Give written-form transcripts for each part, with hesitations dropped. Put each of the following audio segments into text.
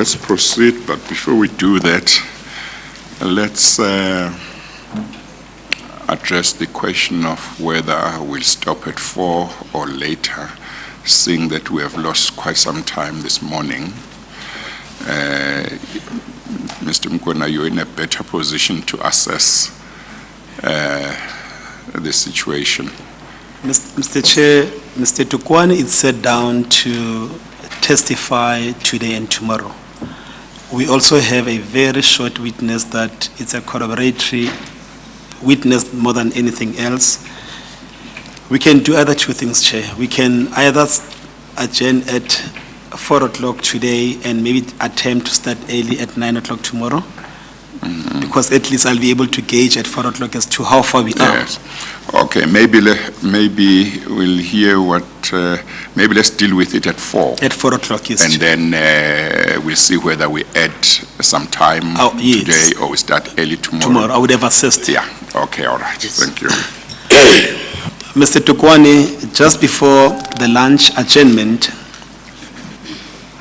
let's proceed, but before we do that, let's address the question of whether we'll stop at 4 or later, seeing that we have lost quite some time this morning. Mr. Mkwena, you're in a better position to assess the situation. Mr. Chair, Mr. Tukwani is set down to testify today and tomorrow. We also have a very short witness that it's a corroboratory witness more than anything else. We can do either two things, Chair. We can either adjourn at 4 o'clock today and maybe attempt to start early at 9 o'clock tomorrow, because at least I'll be able to gauge at 4 o'clock as to how far we are. Yes. Okay, maybe we'll hear what, maybe let's deal with it at 4. At 4 o'clock, yes. And then we'll see whether we add some time yes. today or we start early tomorrow. Tomorrow, I would have assessed. Yeah, okay, all right, yes. Thank you. Mr. Tukwani, just before the lunch adjournment,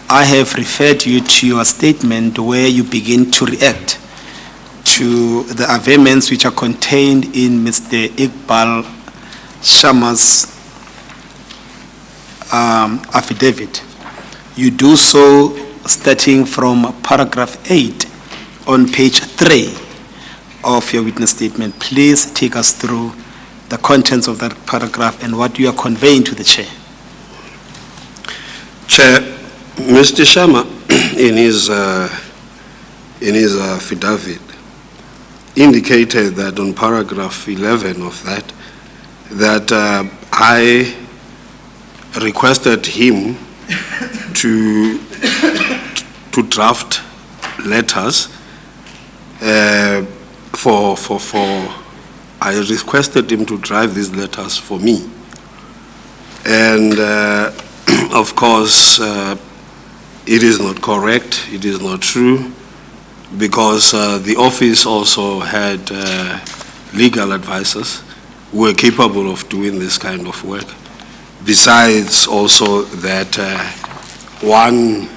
I have referred you to your statement where you begin to react to the amendments which are contained in Mr. Iqbal Sharma's affidavit. You do so starting from paragraph 8 on page 3 of your witness statement. Please take us through the contents of that paragraph and what you are conveying to the Chair. Chair, Mr. Sharma, in his affidavit, indicated that on paragraph 11 of that I requested him to draft letters I requested him to drive these letters for me. And of course, it is not correct, it is not true, because the office also had legal advisors who were capable of doing this kind of work. Besides also that one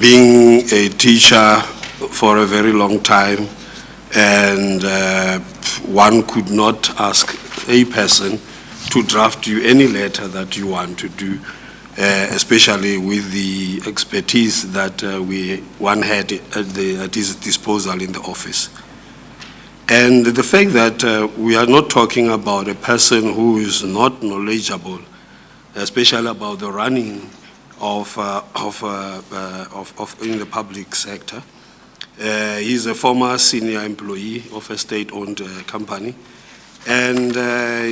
being a teacher for a very long time, and one could not ask a person to draft you any letter that you want to do, especially with the expertise that one had at his disposal in the office. And the fact that we are not talking about a person who is not knowledgeable, especially about the running of in the public sector. He's a former senior employee of a state-owned company, and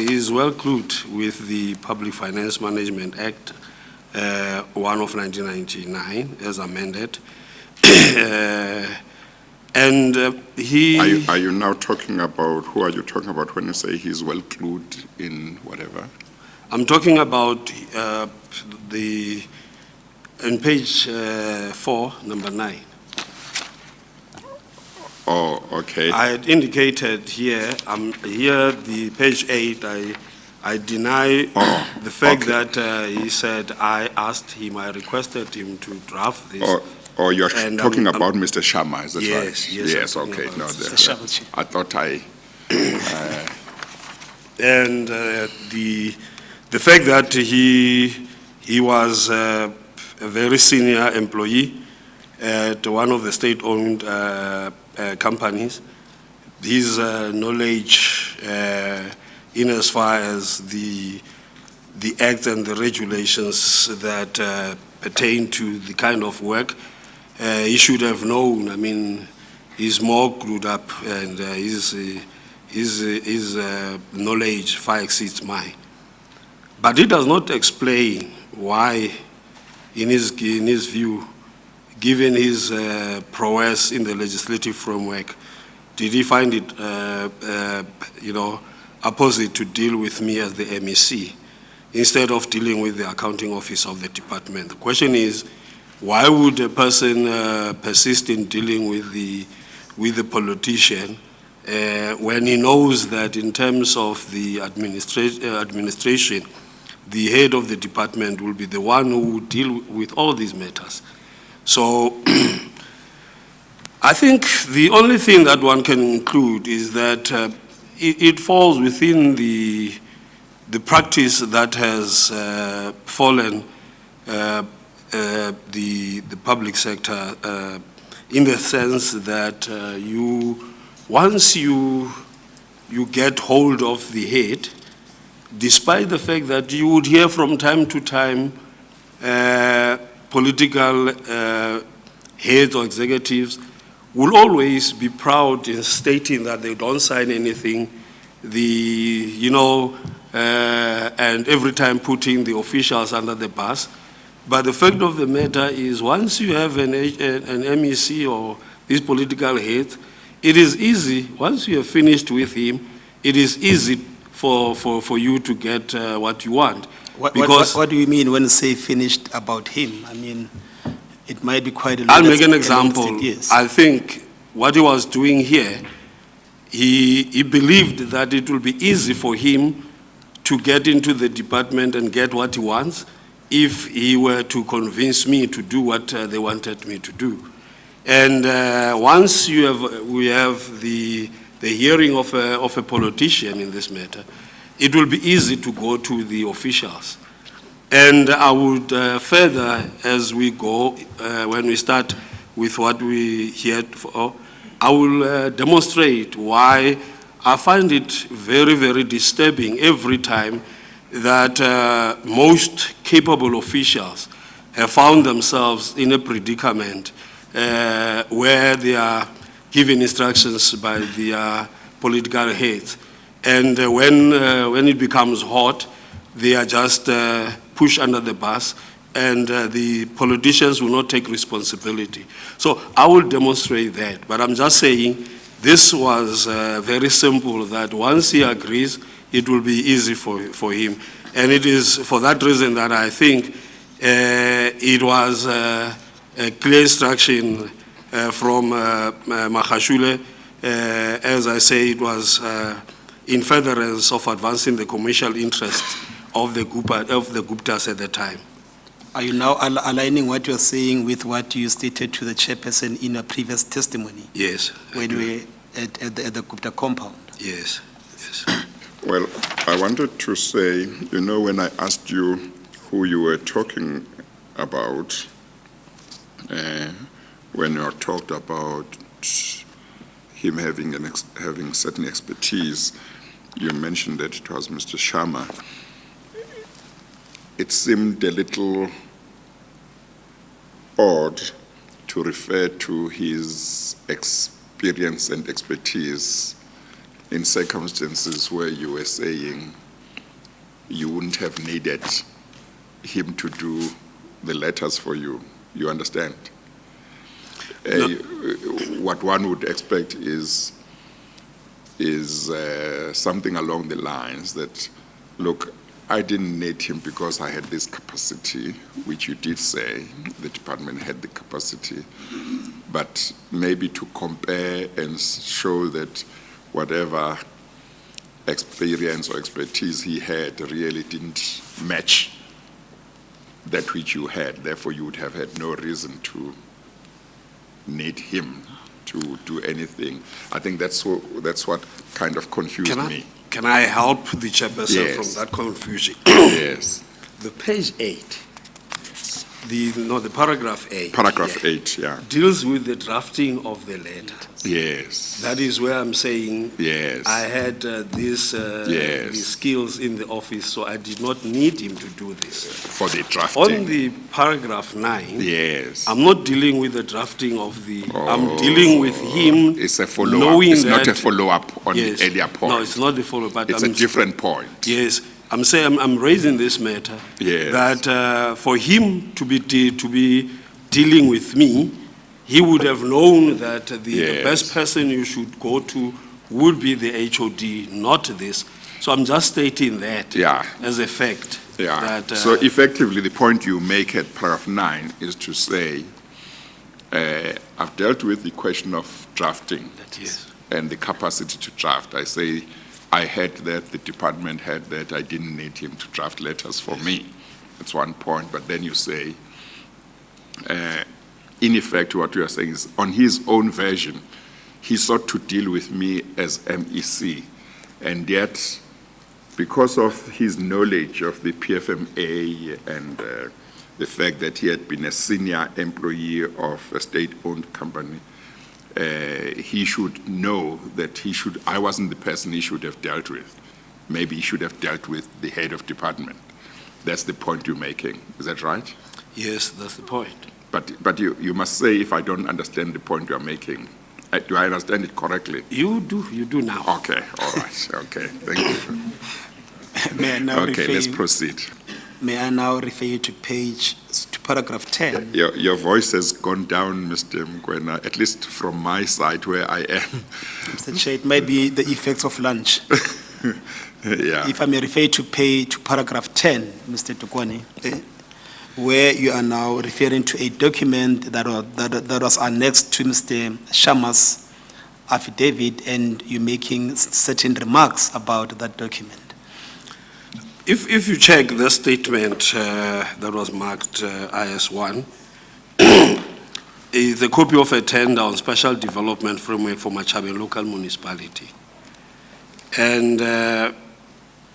he's well clued with the Public Finance Management Act 1 of 1999 as amended. And he... Are you now talking about, who are you talking about when you say he's well clued in whatever? I'm talking about on page 4, number 9. Oh, okay. I had indicated here, the page 8, I deny the fact that he said I asked him, I requested him to draft this. Oh, you're talking about Mr. Sharma, is that right? Yes, okay. No, I thought And the fact that he was a very senior employee at one of the state-owned companies, his knowledge in as far as the acts and the regulations that pertain to the kind of work, he should have known. I mean, he's more clued up, and his knowledge far exceeds mine. But it does not explain why, in his view, given his prowess in the legislative framework, did he find it, opposite to deal with me as the MEC instead of dealing with the accounting office of the department? The question is, why would a person persist in dealing with the politician when he knows that in terms of the administration, the head of the department will be the one who will deal with all these matters? So I think the only thing that one can include is that it falls within the practice that has fallen the public sector in the sense that once you get hold of the head, despite the fact that you would hear from time to time political heads or executives will always be proud in stating that they don't sign anything, and every time putting the officials under the bus. But the fact of the matter is, once you have an MEC or these political heads, it is easy, once you have finished with him, it is easy for you to get what you want. What do you mean when you say finished about him? I mean, it might be quite a lot. I'll make an example. Yes. I think what he was doing here, he believed that it will be easy for him to get into the department and get what he wants if he were to convince me to do what they wanted me to do. And once we have the hearing of a politician in this matter, it will be easy to go to the officials. And I would further, as we go, when we start with what we hear for, I will demonstrate why I find it very, very disturbing every time that most capable officials have found themselves in a predicament where they are given instructions by their political heads. And when it becomes hot, they are just pushed under the bus, and the politicians will not take responsibility. So I will demonstrate that, but I'm just saying this was very simple, that once he agrees, it will be easy for him. And it is for that reason that I think it was a clear instruction from Magashule. As I say, it was in furtherance of advancing the commercial interests of the Guptas at the time. Are you now aligning what you're saying with what you stated to the chairperson in a previous testimony? Yes. When we were at the Gupta compound? Yes, yes. Well, I wanted to say, when I asked you who you were talking about, when you talked about him having certain expertise, you mentioned that it was Mr. Sharma. It seemed a little odd to refer to his experience and expertise in circumstances where you were saying you wouldn't have needed him to do the letters for you. You understand? No. What one would expect is something along the lines that, look, I didn't need him because I had this capacity, which you did say the department had the capacity, but maybe to compare and show that whatever experience or expertise he had really didn't match that which you had. Therefore, you would have had no reason to need him to do anything. I think that's what kind of confused me. Can I help the chairperson Yes. from that confusion? Yes. The page 8, the paragraph 8. Paragraph 8, yeah. Deals with the drafting of the letter. Yes. That is where I'm saying Yes. I had these skills in the office, so I did not need him to do this. For the drafting. On the paragraph 9, Yes. I'm not dealing with the drafting of I'm dealing with him. It's a follow-up. knowing It's not that- a follow-up on Yes. the earlier point. No, it's not the follow-up. But It's a different point. Yes, I'm saying I'm raising this matter. Yes. That for him to be dealing with me, he would have known that the Yes. best person you should go to would be the HOD, not this. So I'm just stating that Yeah. as a fact. Yeah. That, So effectively, the point you make at paragraph 9 is to say, I've dealt with the question of drafting Yes. and the capacity to draft. I say I had that, the department had that, I didn't need him to draft letters for me. That's one point. But then you say, in effect, what you are saying is, on his own version, he sought to deal with me as MEC, and yet, because of his knowledge of the PFMA and the fact that he had been a senior employee of a state-owned company, he should know that I wasn't the person he should have dealt with. Maybe he should have dealt with the head of department. That's the point you're making. Is that right? Yes, that's the point. But you must say if I don't understand the point you're making. Do I understand it correctly? You do now. Okay, all right. Okay, thank you. May I now Okay, let's proceed. May I now refer you to paragraph 10? Your voice has gone down, Mr. Mkwena, at least from my side where I am. Mr. Chair, it might be the effects of lunch. Yeah. If I may refer you to paragraph 10, Mr. Tukwani, where you are now referring to a document that was annexed to Mr. Sharma's affidavit, and you're making certain remarks about that document. If you check the statement that was marked IS1, is a copy of a tender on special development framework for Machabe local municipality. And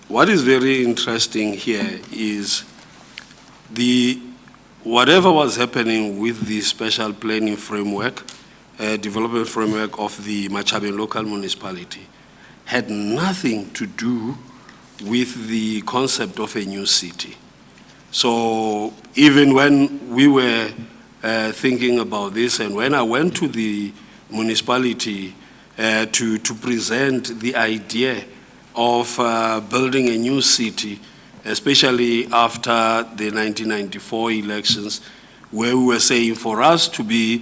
what is very interesting here is whatever was happening with the special planning framework, development framework of the Machabe local municipality had nothing to do with the concept of a new city. So even when we were thinking about this, and when I went to the municipality to present the idea of building a new city, especially after the 1994 elections, where we were saying for us to do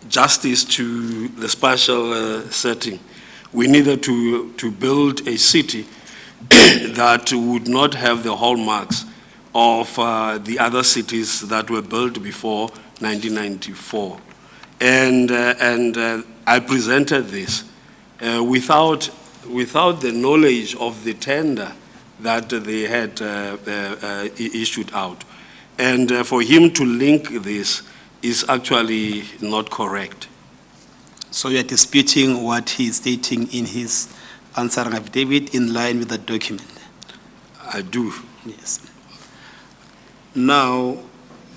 justice to the spatial setting, we needed to build a city that would not have the hallmarks of the other cities that were built before 1994. And I presented this without the knowledge of the tender that they had issued out. And for him to link this is actually not correct. So you are disputing what he is stating in his answering affidavit in line with the document? I do. Yes. Now,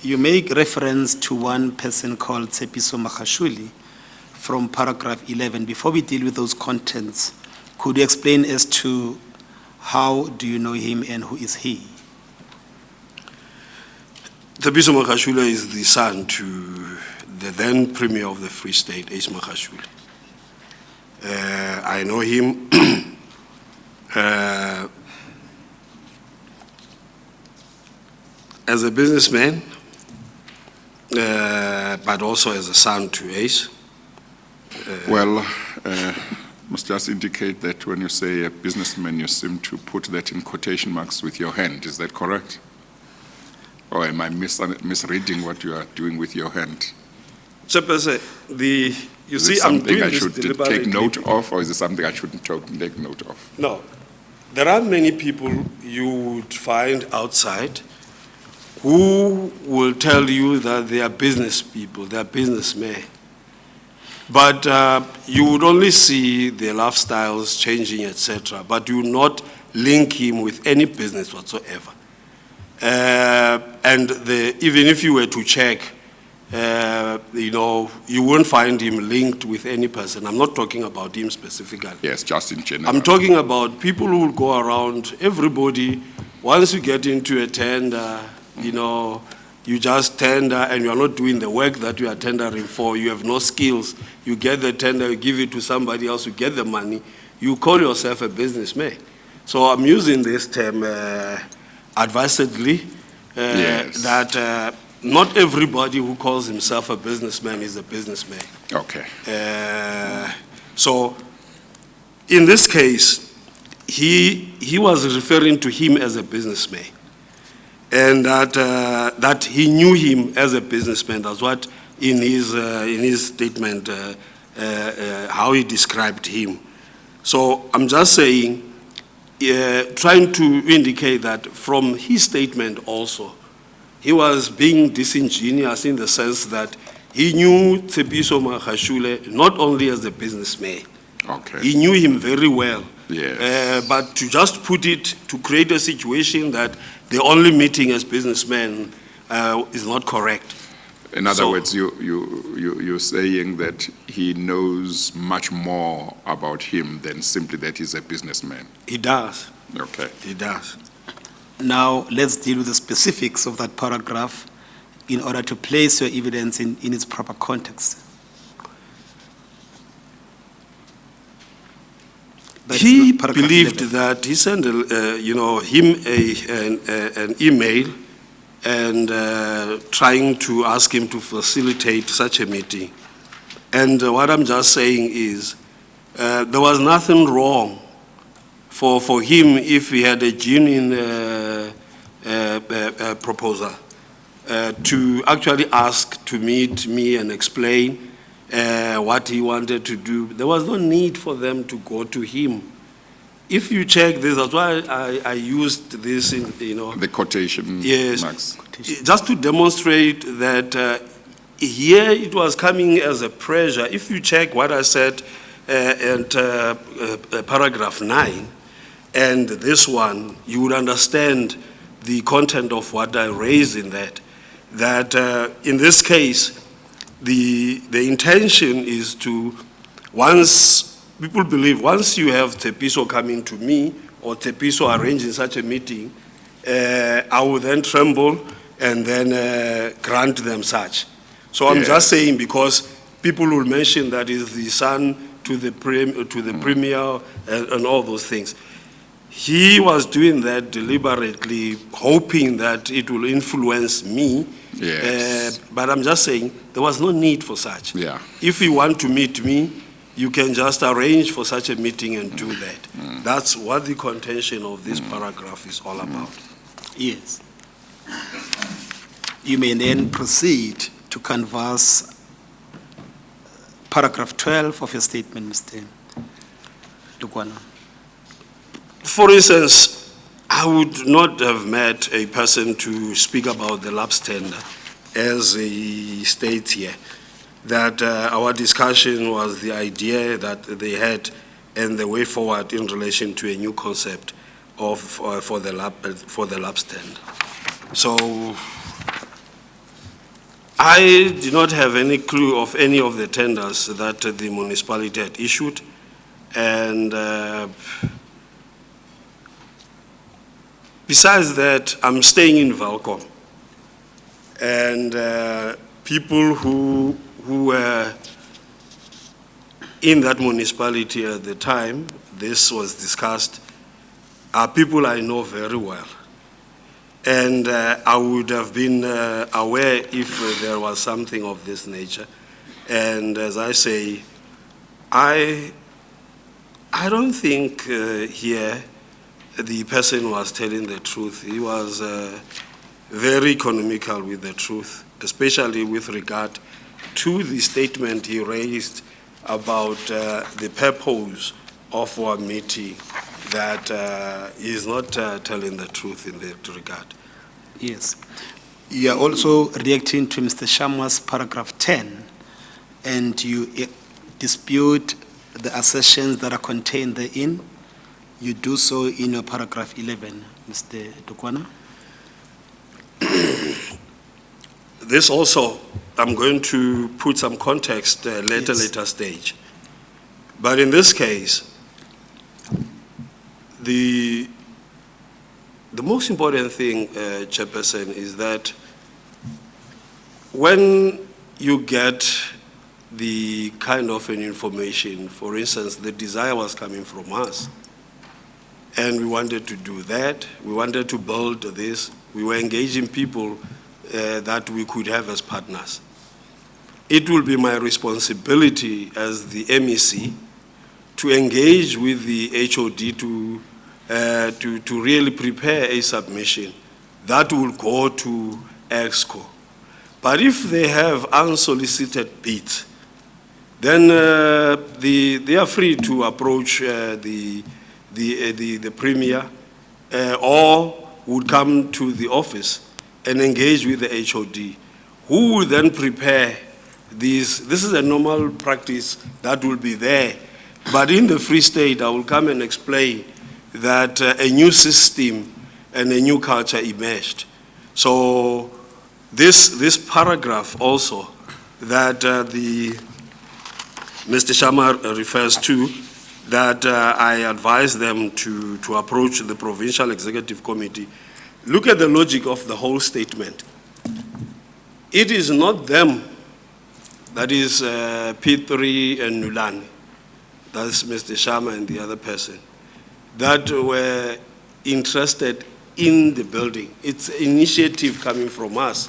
you make reference to one person called Tsepiso Makashuli from paragraph 11. Before we deal with those contents, could you explain as to how do you know him and who is he? Tsepiso Makashuli is the son to the then Premier of the Free State, Ace Makashuli. I know him as a businessman, but also as a son to Ace. Well, must just indicate that when you say a businessman, you seem to put that in quotation marks with your hand. Is that correct? Or am I misreading what you are doing with your hand? Chairperson, you see, I'm doing this deliberately. Is it something I should take note of, or is it something I shouldn't take note of? No. There are many people you would find outside who will tell you that they are business people, they are businessmen. But you would only see their lifestyles changing, etc., but you would not link him with any business whatsoever. And even if you were to check, you won't find him linked with any person. I'm not talking about him specifically. Yes, just in general. I'm talking about people who will go around, everybody, once you get into a tender, you just tender and you are not doing the work that you are tendering for. You have no skills. You get the tender, you give it to somebody else, you get the money. You call yourself a businessman. So I'm using this term advisedly, yes. that not everybody who calls himself a businessman is a businessman. Okay. So in this case, he was referring to him as a businessman, and that he knew him as a businessman. That's what in his statement how he described him. So I'm just saying, trying to indicate that from his statement also, he was being disingenuous in the sense that he knew Tshepiso Magashule not only as a businessman, Okay. he knew him very well. Yes. But to just put it, to create a situation that they're only meeting as businessmen is not correct. In other So- words, you're saying that he knows much more about him than simply that he's a businessman. He does, Okay. he does. Now, let's deal with the specifics of that paragraph in order to place your evidence in its proper context. That is He the paragraph believed 11. that he sent, him an email and trying to ask him to facilitate such a meeting. And what I'm just saying is, there was nothing wrong for him if he had a genuine proposal to actually ask to meet me and explain what he wanted to do. There was no need for them to go to him. If you check this, that's why I used this in, The quotation, Yes. Max. just to demonstrate that here it was coming as a pressure. If you check what I said at paragraph 9 and this one, you would understand the content of what I raised in that. That in this case, the intention is to, once people believe, once you have Tshepiso coming to me or Tshepiso arranging such a meeting, I will then tremble and then grant them such. So I'm Yes. just saying, because people will mention that is the son to the premier and all those things. He was doing that deliberately, hoping that it will influence me. Yes. But I'm just saying, there was no need for such. Yeah. If you want to meet me, you can just arrange for such a meeting and do that. That's what the contention of this paragraph is all about. Yes. You may then proceed to canvass paragraph 12 of your statement, Mr. Lukwana. For instance, I would not have met a person to speak about the lapse tender, as he states here, that our discussion was the idea that they had and the way forward in relation to a new concept of for the lapse tender. So I did not have any clue of any of the tenders that the municipality had issued, and besides that, I'm staying in Valcom, and people who were in that municipality at the time this was discussed are people I know very well. And I would have been aware if there was something of this nature. And as I say, I don't think here the person was telling the truth. He was very economical with the truth, especially with regard to the statement he raised about the purpose of our meeting, that he is not telling the truth in that regard. Yes. You are also reacting to Mr. Sharma's paragraph 10, and you dispute the assertions that are contained therein. You do so in your paragraph 11, Mr. Lukwana. This also, I'm going to put some context later stage. But in this case, the most important thing, Chairperson, is that when you get the kind of an information, for instance, the desire was coming from us, and we wanted to do that, we wanted to build this, we were engaging people that we could have as partners. It will be my responsibility as the MEC to engage with the HOD to really prepare a submission that will go to EXCO. But if they have unsolicited bids, then they are free to approach the premier or would come to the office and engage with the HOD, who will then prepare these. This is a normal practice that will be there. But in the Free State, I will come and explain that a new system and a new culture emerged. So this paragraph also that Mr. Sharma refers to, that I advise them to approach the Provincial Executive Committee. Look at the logic of the whole statement. It is not them, that is P3 and Nulani, that's Mr. Sharma and the other person, that were interested in the building. It's an initiative coming from us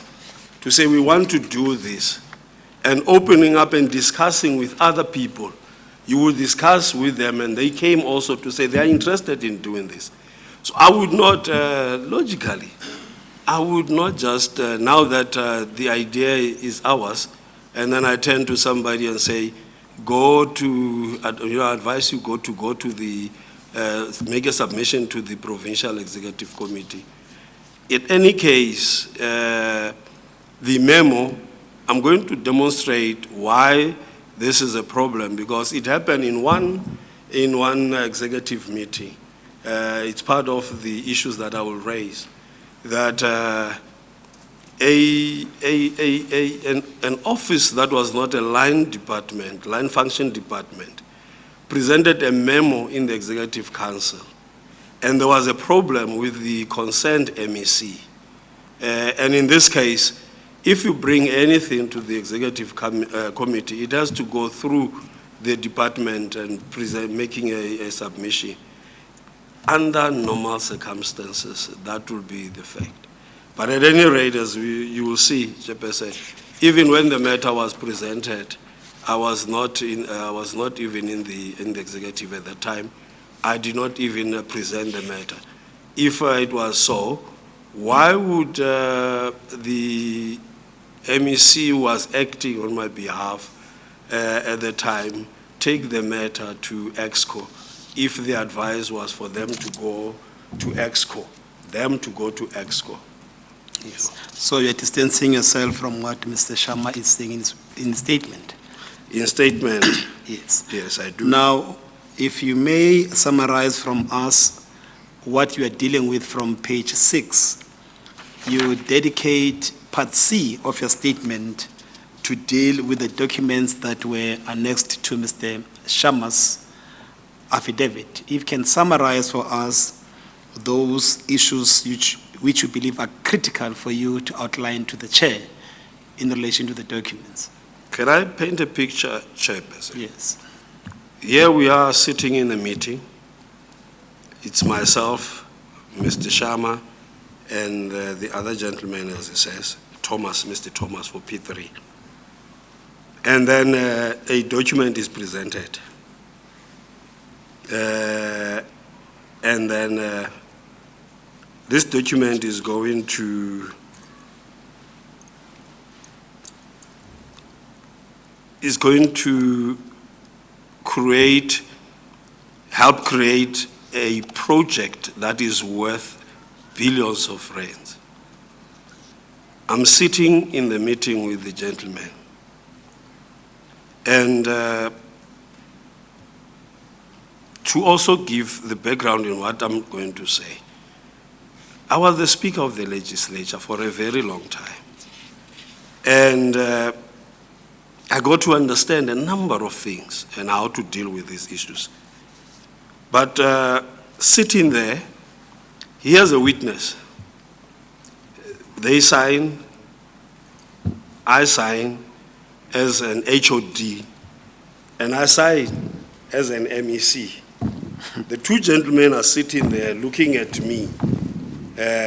to say we want to do this, and opening up and discussing with other people. You will discuss with them, and they came also to say they are interested in doing this. So I would not, logically, I would not just, now that the idea is ours, and then I turn to somebody and say, go to, I advise you go to the, make a submission to the Provincial Executive Committee. In any case, the memo, I'm going to demonstrate why this is a problem, because it happened in one executive meeting. It's part of the issues that I will raise, that an office that was not a line department, line function department, presented a memo in the Executive Council, and there was a problem with the concerned MEC. And in this case, if you bring anything to the Executive Committee, it has to go through the department and making a submission. Under normal circumstances, that will be the fact. But at any rate, as you will see, Chairperson, even when the matter was presented, I was not even in the executive at that time. I did not even present the matter. If it was so, why would the MEC who was acting on my behalf at the time take the matter to EXCO if the advice was for them to go to EXCO, Yes. So you're distancing yourself from what Mr. Sharma is saying in statement? In statement, Yes. yes, I do. Now, if you may summarize from us what you are dealing with from page 6, you dedicate part C of your statement to deal with the documents that were annexed to Mr. Sharma's affidavit. If you can summarize for us those issues which you believe are critical for you to outline to the chair in relation to the documents. Can I paint a picture, Chairperson? Yes. Here we are sitting in a meeting. It's myself, Mr. Sharma, and the other gentleman, as it says, Mr. Thomas for P3. And then a document is presented. And then this document is going to help create a project that is worth billions of rands. I'm sitting in the meeting with the gentleman, and to also give the background in what I'm going to say, I was the Speaker of the Legislature for a very long time, and I got to understand a number of things and how to deal with these issues. But sitting there, here's a witness. They sign, I sign as an HOD, and I sign as an MEC. The two gentlemen are sitting there looking at me,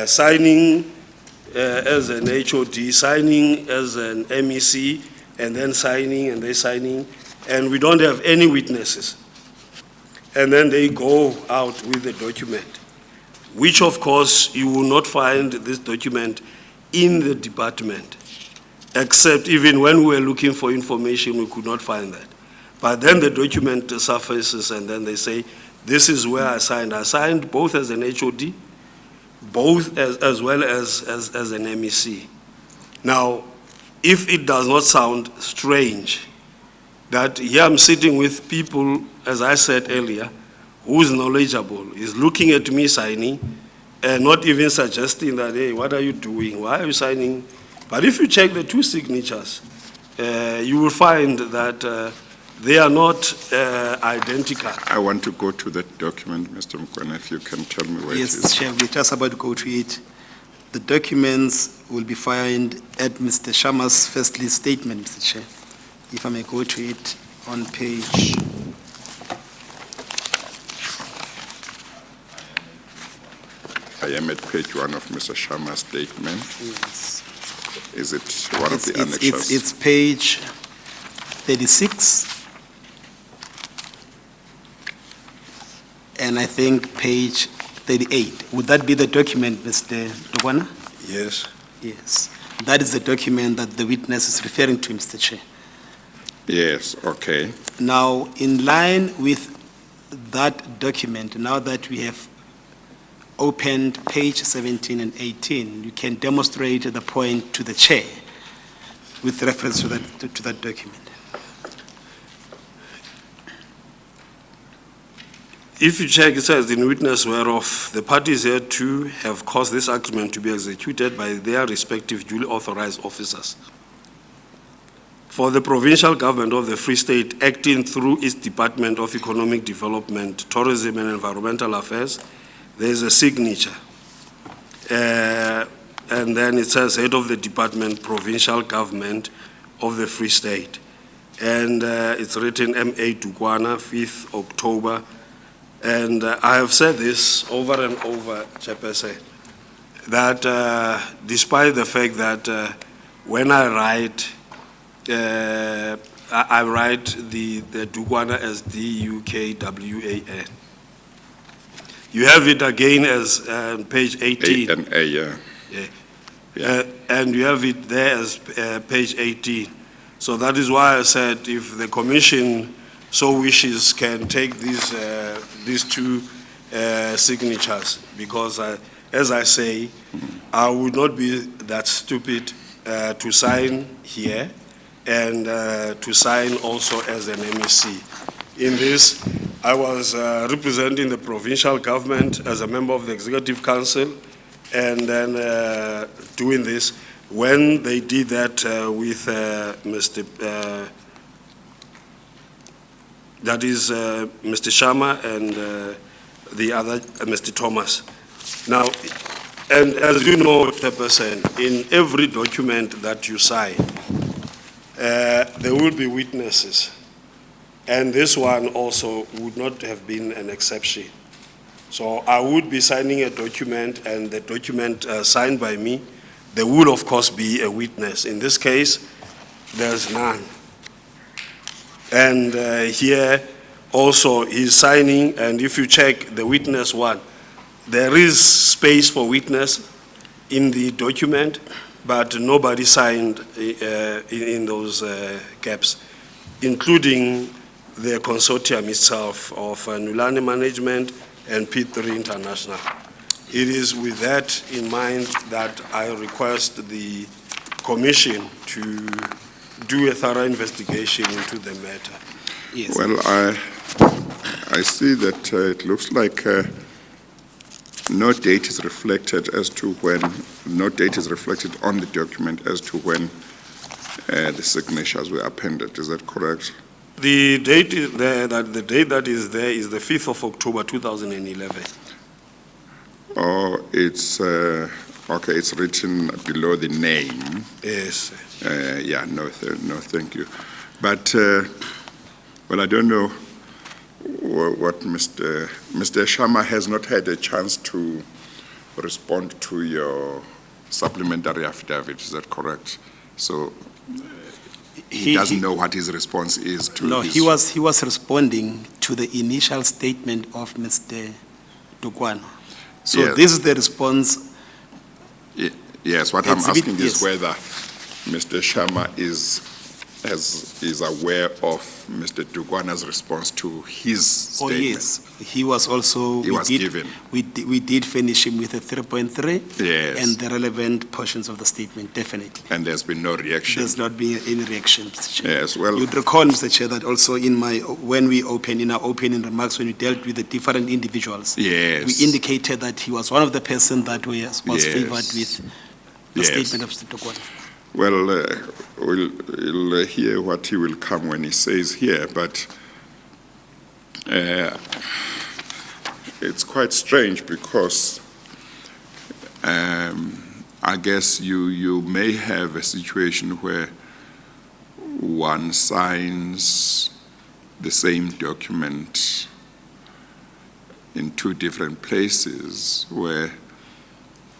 signing as an HOD, signing as an MEC, and then signing, and they're signing, and we don't have any witnesses. And then they go out with the document, which of course you will not find this document in the department, except even when we were looking for information, we could not find that. But then the document surfaces, and then they say, this is where I signed. I signed both as an HOD both as well as an MEC. Now, if it does not sound strange that here I'm sitting with people, as I said earlier, who is knowledgeable, is looking at me signing, and not even suggesting that, hey, what are you doing? Why are you signing? But if you check the two signatures, you will find that they are not identical. I want to go to that document, Mr. Mkwena, if you can tell me where it Yes, is. Chair, we're just about to go to it. The documents will be found at Mr. Sharma's firstly statement, Mr. Chair. If I may go to it on page, I am at page 1 of Mr. Sharma's statement. yes, Is it one of the annexures? it's page 36. And I think page 38. Would that be the document, Mr. Dogwana? Yes. Yes. That is the document that the witness is referring to, Mr. Chair. Yes, okay. Now, in line with that document, now that we have opened page 17 and 18, you can demonstrate the point to the chair with reference to that document. If you check, it says, in witness whereof the parties hereto have caused this agreement to be executed by their respective duly authorized officers. For the provincial government of the Free State, acting through its Department of Economic Development, Tourism and Environmental Affairs, there is a signature. And then it says, head of the department, provincial government of the Free State. And it's written M.A. Dukwana, 5th October. And I have said this over and over, Chairperson, that despite the fact that when I write, I write the Dukwana as D-U-K-W-A-N. You have it again as page 18. A and A, yeah. Yeah. And you have it there as page 18. So that is why I said if the commission so wishes can take these two signatures, because as I say, I would not be that stupid to sign here and to sign also as an MEC. In this, I was representing the provincial government as a member of the Executive Council, and then doing this when they did that with Mr. That is Mr. Sharma and the other, Mr. Thomas. Now, and as you know, Chairperson, in every document that you sign, there will be witnesses. And this one also would not have been an exception. So I would be signing a document, and the document signed by me, there would of course be a witness. In this case, there's none. And here also he's signing, and if you check the witness one, there is space for witness in the document, but nobody signed in those gaps, including the consortium itself of Nulani Management and P3 International. It is with that in mind that I request the Commission to do a thorough investigation into the matter. Yes. Well, I see that it looks like no date is reflected as to when, no date is reflected on the document as to when the signatures were appended. Is that correct? The date is there, the date that is there is the 5th of October 2011. Oh, it's, okay, it's written below the name. Yes. Yeah, no, thank you. But, well, I don't know what Mr. Sharma has not had a chance to respond to your supplementary affidavit. Is that correct? So he doesn't know what his response is to No, his... he was responding to the initial statement of Mr. Dukwana. So Yes. this is the response. Yes, what I'm Exhibit- asking yes. is whether Mr. Sharma is is aware of Mr. Dugwana's response to his Oh, statement. yes. He was also. He was given. We did finish him with a 3.3. Yes. And the relevant portions of the statement, definitely. And there's been no reaction. There's not been any reaction, Mr. Chair. Yes, well, You'd recall, Mr. Chair, that also in our opening remarks, when we dealt with the different individuals, yes. we indicated that he was one of the persons that was Yes. favored with the Yes. statement of Mr. Dugwana. Well, we'll hear what he will come when he says here, but it's quite strange because I guess you may have a situation where one signs the same document in two different places, where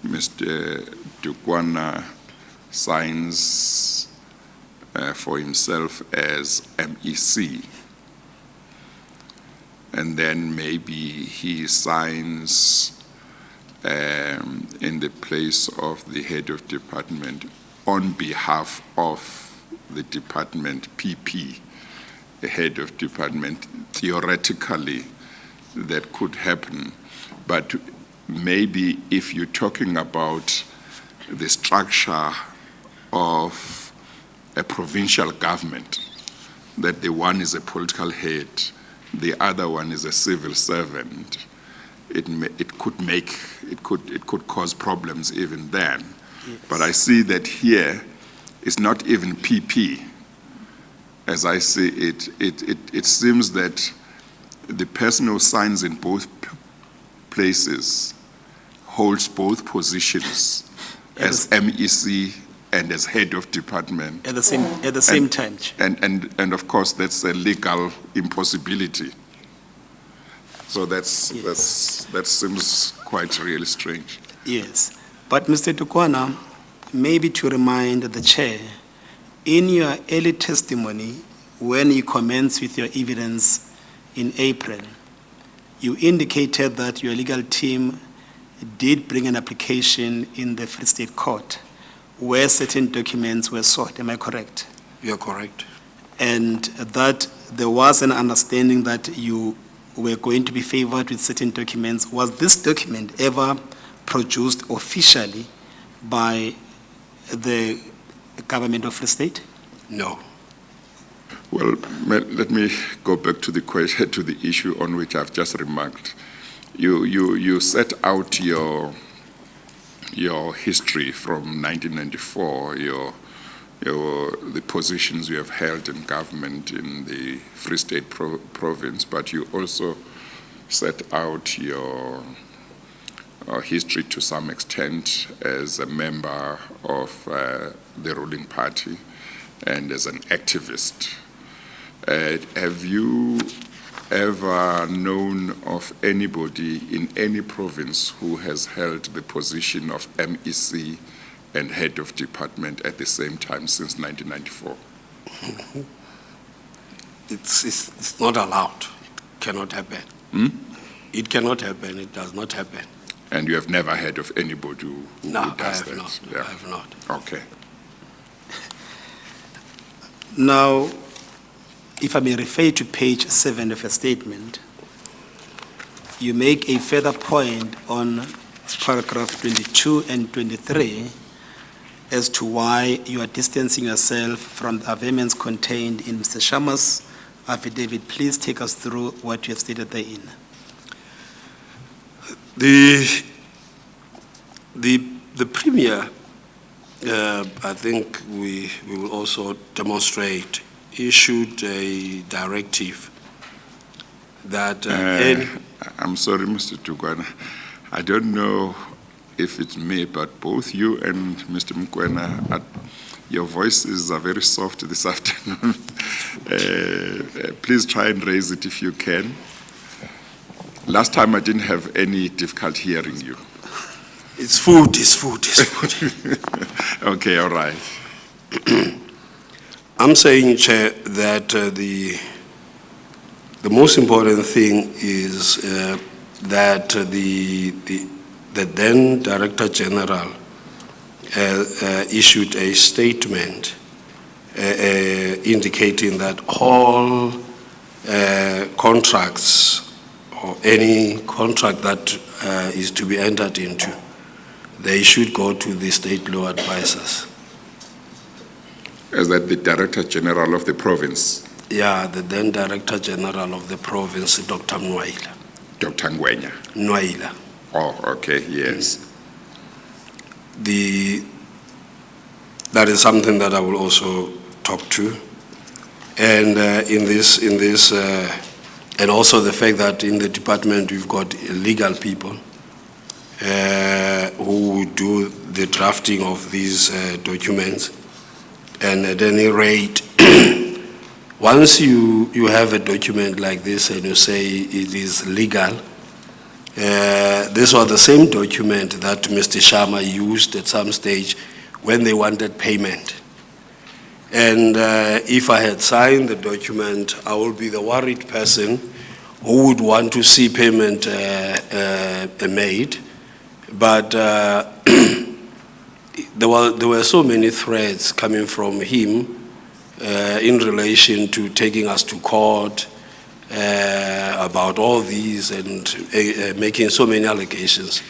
Mr. Dugwana signs for himself as MEC, and then maybe he signs in the place of the head of department on behalf of the department PP, the head of department. Theoretically, that could happen, but maybe if you're talking about the structure of a provincial government, that the one is a political head, the other one is a civil servant, it could cause problems even then. Yes. But I see that here it's not even PP. As I see it, it seems that the person who signs in both places holds both positions as MEC and as head of department. At the same time. And of course, that's a legal impossibility. So that seems quite really strange. Yes. But Mr. Dugwana, maybe to remind the chair, in your early testimony, when you commenced with your evidence in April, you indicated that your legal team did bring an application in the Free State Court where certain documents were sought. Am I correct? You're correct. And that there was an understanding that you were going to be favored with certain documents. Was this document ever produced officially by the government of Free State? No. Well, let me go back to the question, to the issue on which I've just remarked. You set out your history from 1994, the positions you have held in government in the Free State province, but you also set out your history to some extent as a member of the ruling party and as an activist. Have you ever known of anybody in any province who has held the position of MEC and head of department at the same time since 1994? It's not allowed. It cannot happen. It cannot happen. It does not happen. And you have never heard of anybody who No, does I have that? not. Yeah. I have not. Okay. Now, if I may refer to page 7 of your statement, you make a further point on paragraph 22 and 23 as to why you are distancing yourself from the amendments contained in Mr. Sharma's affidavit. Please take us through what you have stated therein. The Premier, I think we will also demonstrate, issued a directive that I'm sorry, Mr. Tugwana. I don't know if it's me, but both you and Mr. Mkwena, your voices are very soft this afternoon. Please try and raise it if you can. Last time I didn't have any difficulty hearing you. it's food, it's food, it's food. Okay, all right. I'm saying, Chair, that the most important thing is that the then Director General issued a statement indicating that all contracts or any contract that is to be entered into, they should go to the state law advisors. Is that the Director General of the province, Yeah, the then Director General of the province, Dr. Nwaila. Dr. Ngwenya? Nwaila. Oh, okay, yes. That is something that I will also talk to. And and also the fact that in the department we've got legal people who do the drafting of these documents. And at any rate, once you have a document like this and you say it is legal, this was the same document that Mr. Sharma used at some stage when they wanted payment. And if I had signed the document, I would be the worried person who would want to see payment made. But there were so many threats coming from him in relation to taking us to court about all these and making so many allegations.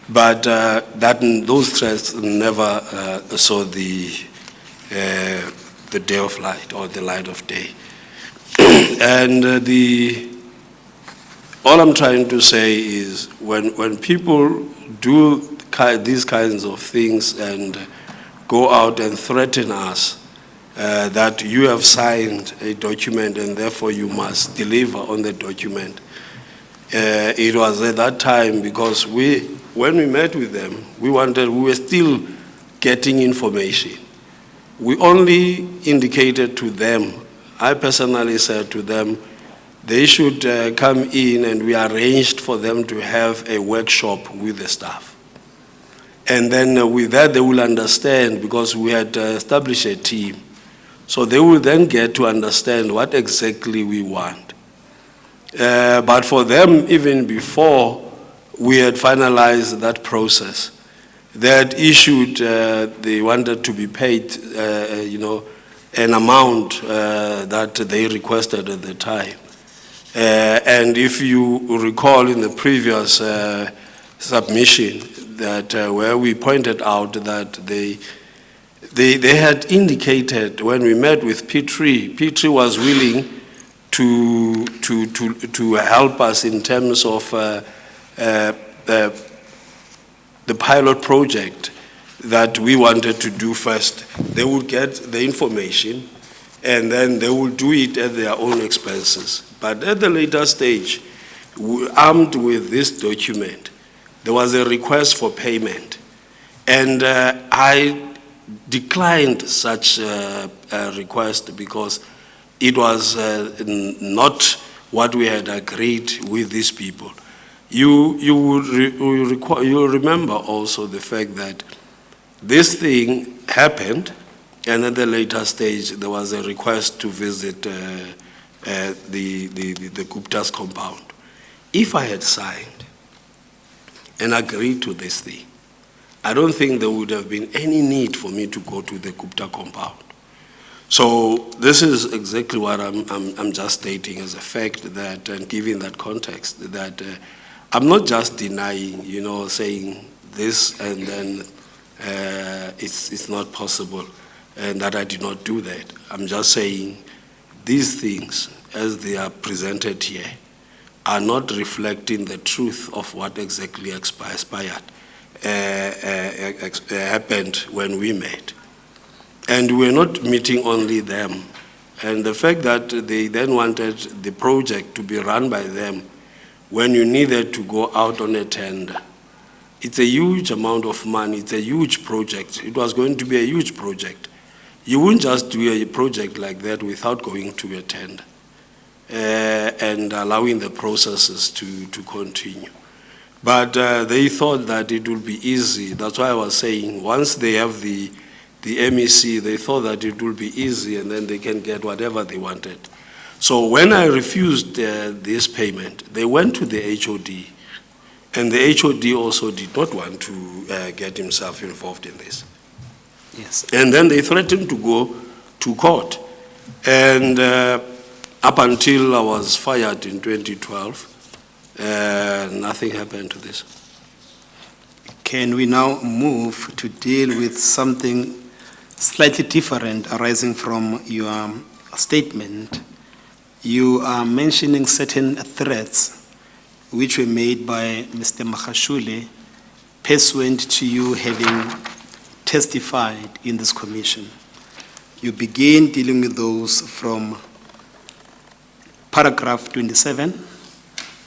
But those threats never saw the day of light or the light of day. And all I'm trying to say is when people do these kinds of things and go out and threaten us that you have signed a document and therefore you must deliver on the document. It was at that time because when we met with them, we were still getting information. We only indicated to them, I personally said to them, they should come in and we arranged for them to have a workshop with the staff. And then with that they will understand because we had established a team. So they will then get to understand what exactly we want. But for them, even before we had finalized that process, they had issued, they wanted to be paid, an amount that they requested at the time. And if you recall in the previous submission that where we pointed out that they had indicated when we met with P3 was willing to help us in terms of the pilot project that we wanted to do first. They would get the information and then they will do it at their own expenses. But at the later stage, armed with this document, there was a request for payment. And I declined such a request because it was not what we had agreed with these people. You remember also the fact that this thing happened, and at the later stage there was a request to visit the Gupta's compound. If I had signed and agreed to this thing, I don't think there would have been any need for me to go to the Gupta compound. So this is exactly what I'm just stating as a fact that, and giving that context, that I'm not just denying, saying this and then it's not possible and that I did not do that. I'm just saying these things as they are presented here are not reflecting the truth of what exactly happened when we met. And we're not meeting only them. And the fact that they then wanted the project to be run by them when you needed to go out on a tender, it's a huge amount of money, it's a huge project. It was going to be a huge project. You wouldn't just do a project like that without going to a tender and allowing the processes to continue. But they thought that it would be easy. That's why I was saying, once they have the MEC, they thought that it would be easy and then they can get whatever they wanted. So when I refused this payment, they went to the HOD, and the HOD also did not want to get himself involved in this. Yes. And then they threatened to go to court. And up until I was fired in 2012, nothing happened to this. Can we now move to deal with something slightly different arising from your statement? You are mentioning certain threats which were made by Mr. Magashule pursuant to you having testified in this commission. You begin dealing with those from paragraph 27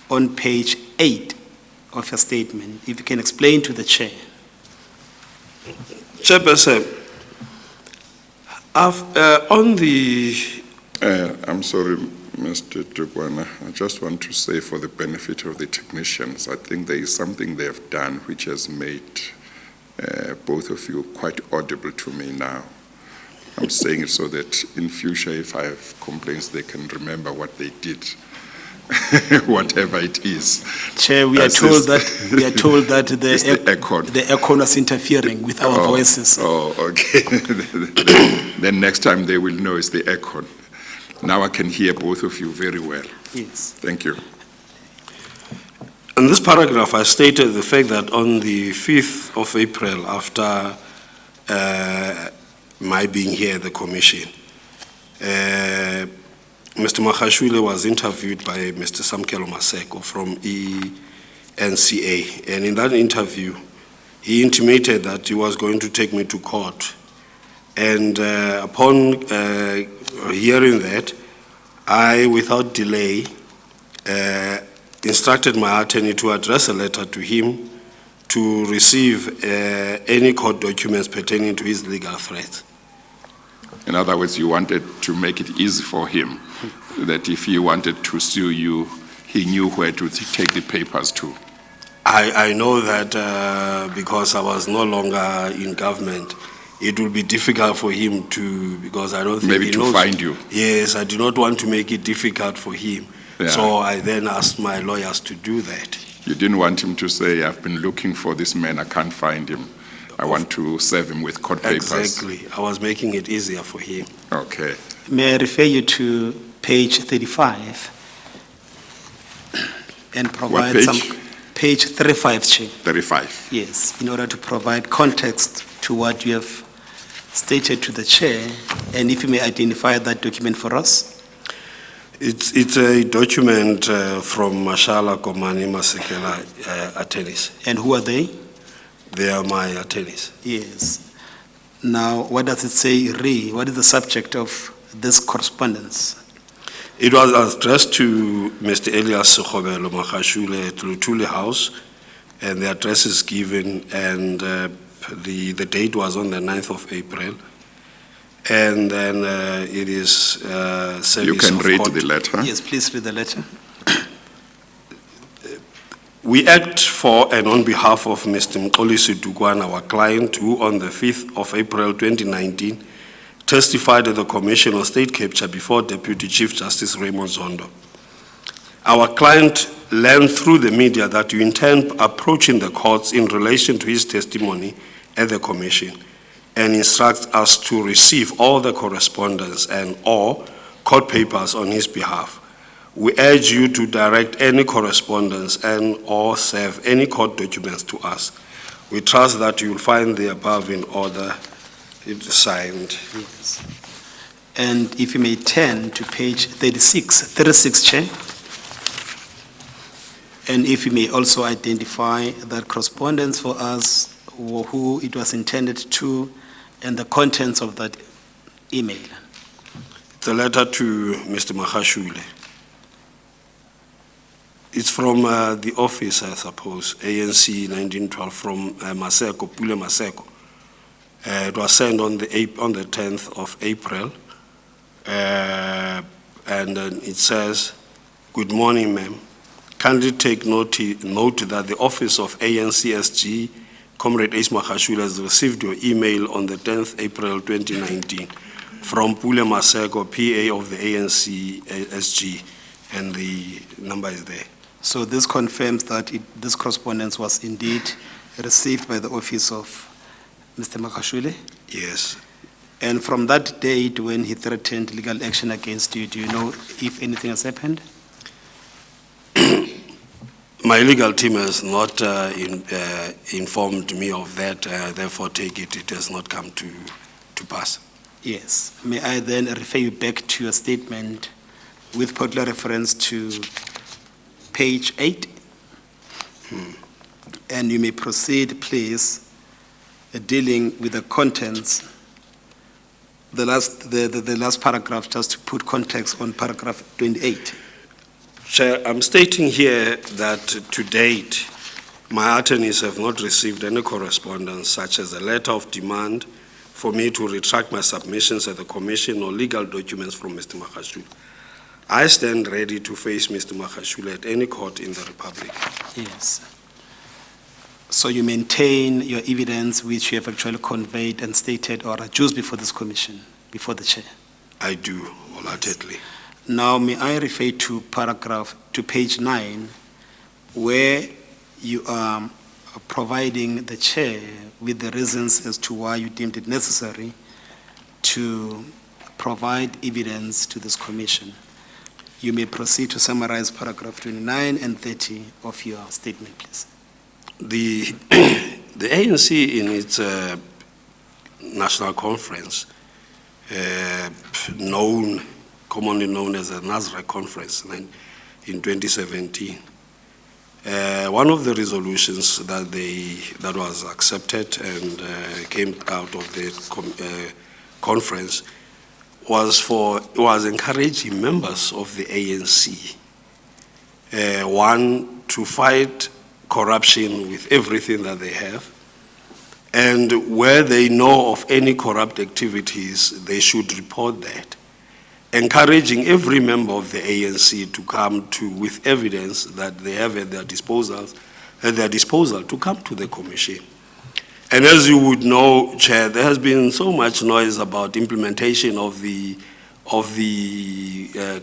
on page 8 of your statement. If you can explain to the chair. Chairperson, on the I'm sorry, Mr. Tukwana. I just want to say for the benefit of the technicians, I think there is something they have done which has made both of you quite audible to me now. I'm saying it so that in future, if I have complaints, they can remember what they did, whatever it is. Chair, we are told that the It's the aircon. the aircon was interfering with our voices. Oh, okay. Then next time they will know it's the aircon. Now I can hear both of you very well. Yes. Thank you. In this paragraph, I stated the fact that on the 5th of April, after my being here at the commission, Mr. Magashule was interviewed by Mr. Samkelo Maseko from ENCA. And in that interview, he intimated that he was going to take me to court. And upon hearing that, I, without delay, instructed my attorney to address a letter to him to receive any court documents pertaining to his legal threats. In other words, you wanted to make it easy for him, that if he wanted to sue you, he knew where to take the papers to. I know that because I was no longer in government, it will be difficult for him to, because I don't think Maybe he to knows. find you. Yes, I do not want to make it difficult for him. Yeah. So I then asked my lawyers to do that. You didn't want him to say, I've been looking for this man, I can't find him. I want to serve him with court papers. Exactly. I was making it easier for him. Okay. May I refer you to page 35 and provide page? some page 35, Chair. 35. Yes, in order to provide context to what you have stated to the chair, and if you may identify that document for us. It's a document from Mashala Komani Masekela attorneys. And who are they? They are my attorneys. Yes. Now, what does it say, what is the subject of this correspondence? It was addressed to Mr. Elias Sekhobelo Magashule at Lutuli House, and the address is given, and the date was on the 9th of April. And then it is service You can of read court. the letter. Yes, please read the letter. We act for and on behalf of Mr. Mxolisi Dukwana, our client, who on the 5th of April 2019 testified at the Commission on State Capture before Deputy Chief Justice Raymond Zondo. Our client learned through the media that you intend approaching the courts in relation to his testimony at the Commission and instructs us to receive all the correspondence and or court papers on his behalf. We urge you to direct any correspondence and or serve any court documents to us. We trust that you will find the above in order. It is signed. Yes. And if you may turn to page 36, Chair. And if you may also identify that correspondence for us, who it was intended to, and the contents of that email. It's a letter to Mr. Magashule. It's from the office, I suppose, ANC 1912, from Maseko, Pule Maseko. It was sent on the 10th of April, and then it says, "Good morning, ma'am. Kindly take note that the office of ANCSG, Comrade Ace Magashule, has received your email on the 10th April 2019 from Pule Maseko, PA of the ANCSG, and the number is there." So this confirms that this correspondence was indeed received by the office of Mr. Magashule? Yes. And from that date when he threatened legal action against you, do you know if anything has happened? My legal team has not informed me of that, therefore take it has not come to pass. Yes. May I then refer you back to your statement with particular reference to page 8? And you may proceed, please, dealing with the contents. The last paragraph, just to put context on paragraph 28. Chair, I'm stating here that to date, my attorneys have not received any correspondence such as a letter of demand for me to retract my submissions at the commission or legal documents from Mr. Magashule. I stand ready to face Mr. Magashule at any court in the Republic. Yes. So you maintain your evidence which you have actually conveyed and stated or adduced before this commission, before the chair? I do, wholeheartedly. Now, may I refer to page 9, where you are providing the chair with the reasons as to why you deemed it necessary to provide evidence to this commission. You may proceed to summarize paragraph 29 and 30 of your statement, please. The ANC in its national conference, commonly known as the Nazareth Conference in 2017, one of the resolutions that was accepted and came out of the conference was encouraging members of the ANC, one, to fight corruption with everything that they have, and where they know of any corrupt activities, they should report that, encouraging every member of the ANC to come with evidence that they have at their disposal to come to the commission. And as you would know, Chair, there has been so much noise about implementation of the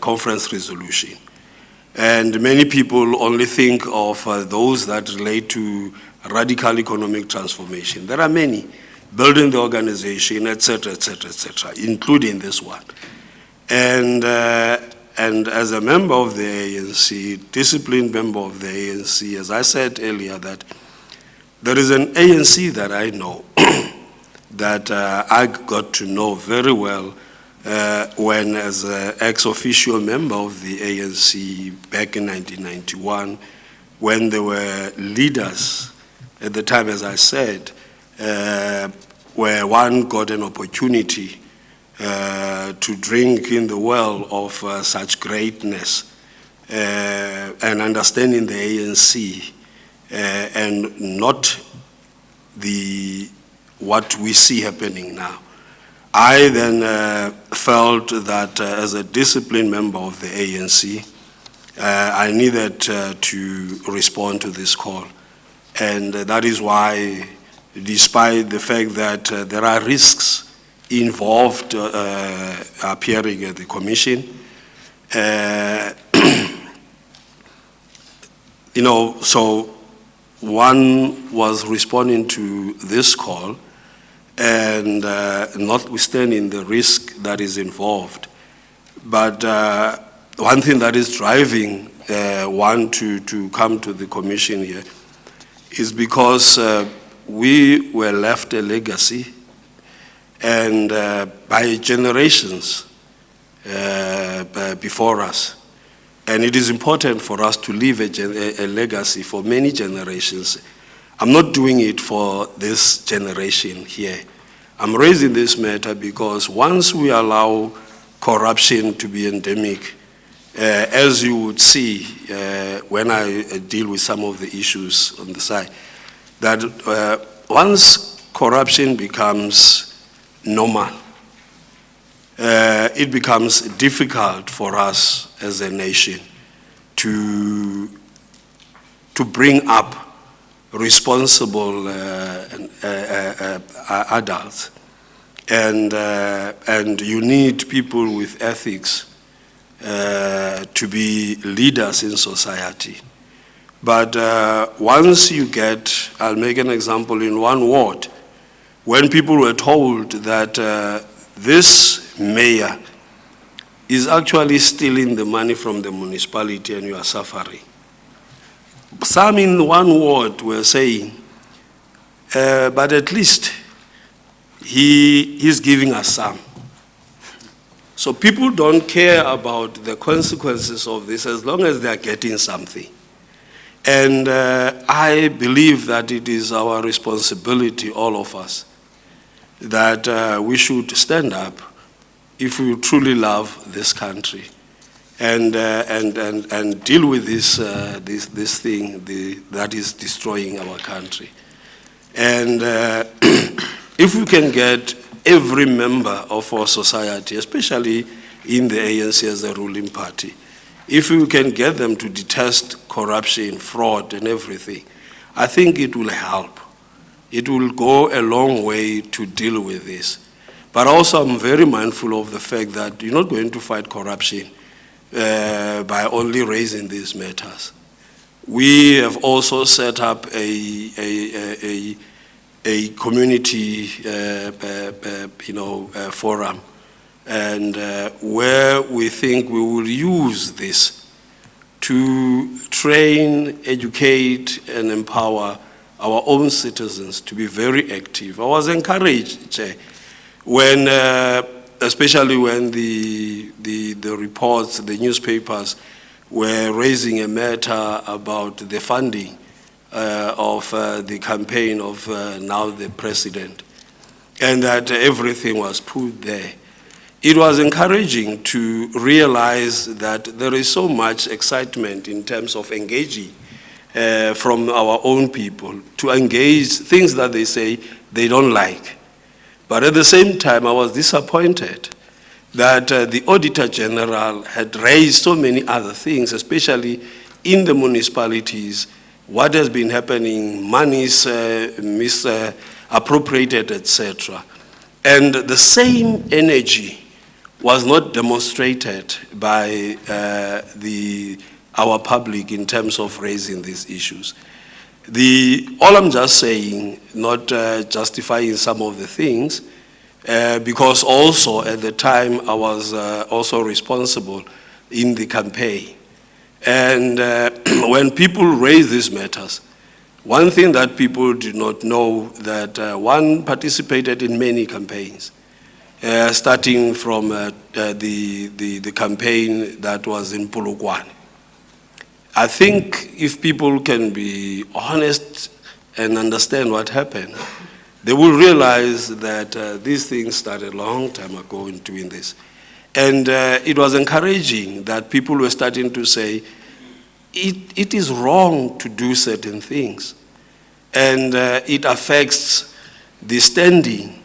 conference resolution. And many people only think of those that relate to radical economic transformation. There are many, building the organization, et cetera, including this one. And as a member of the ANC, disciplined member of the ANC, as I said earlier, that there is an ANC that I know that I got to know very well when, as an ex-officio member of the ANC back in 1991, when there were leaders at the time, as I said, where one got an opportunity to drink in the well of such greatness and understanding the ANC and not what we see happening now. I then felt that as a disciplined member of the ANC, I needed to respond to this call. And that is why, despite the fact that there are risks involved appearing at the commission, so one was responding to this call, and notwithstanding the risk that is involved. But one thing that is driving one to come to the commission here is because we were left a legacy, and by generations before us. And it is important for us to leave a legacy for many generations. I'm not doing it for this generation here. I'm raising this matter because once we allow corruption to be endemic, as you would see when I deal with some of the issues on the side, that once corruption becomes normal, it becomes difficult for us as a nation to bring up responsible adults, and you need people with ethics to be leaders in society. But once you get, I'll make an example, in one ward, when people were told that this mayor is actually stealing the money from the municipality and you are suffering. Some in one ward were saying, but at least he's giving us some. So people don't care about the consequences of this as long as they are getting something. And I believe that it is our responsibility, all of us, that we should stand up if we truly love this country and deal with this thing that is destroying our country. And if we can get every member of our society, especially in the ANC as the ruling party, if we can get them to detest corruption, fraud, and everything, I think it will help. It will go a long way to deal with this. But also I'm very mindful of the fact that you're not going to fight corruption by only raising these matters. We have also set up a community forum, and where we think we will use this to train, educate, and empower our own citizens to be very active. I was encouraged when, especially when the reports, the newspapers were raising a matter about the funding of the campaign of now the president, and that everything was put there. It was encouraging to realize that there is so much excitement in terms of engaging from our own people to engage things that they say they don't like. But at the same time, I was disappointed that the Auditor General had raised so many other things, especially in the municipalities, what has been happening, monies misappropriated, etc. And the same energy was not demonstrated by our public in terms of raising these issues. All I'm just saying, not justifying some of the things, because also at the time I was also responsible in the campaign. And when people raise these matters, one thing that people did not know, that one participated in many campaigns, starting from the campaign that was in Polokwane. I think if people can be honest and understand what happened, they will realize that these things started a long time ago in doing this. And it was encouraging that people were starting to say, it is wrong to do certain things. And it affects the standing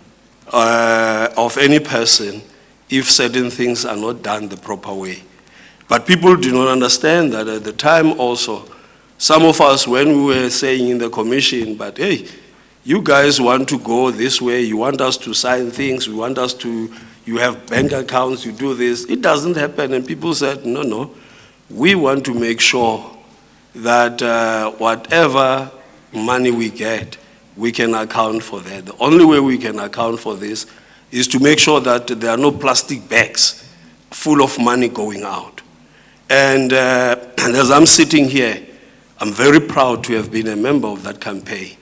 of any person if certain things are not done the proper way. But people do not understand that at the time also, some of us, when we were saying in the commission, but hey, you guys want to go this way, you want us to sign things, you want us to, you have bank accounts, you do this. It doesn't happen. And people said, no, we want to make sure that whatever money we get, we can account for that. The only way we can account for this is to make sure that there are no plastic bags full of money going out. And as I'm sitting here, I'm very proud to have been a member of that campaign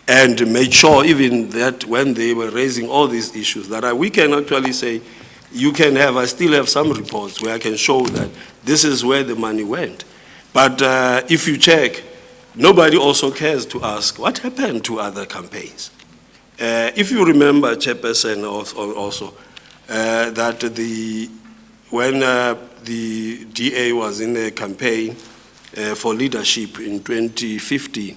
and made sure even that when they were raising all these issues that we can actually say, you can have, I still have some reports where I can show that this is where the money went. But if you check, nobody also cares to ask, what happened to other campaigns? If you remember, Chairperson, also, that when the DA was in a campaign for leadership in 2015,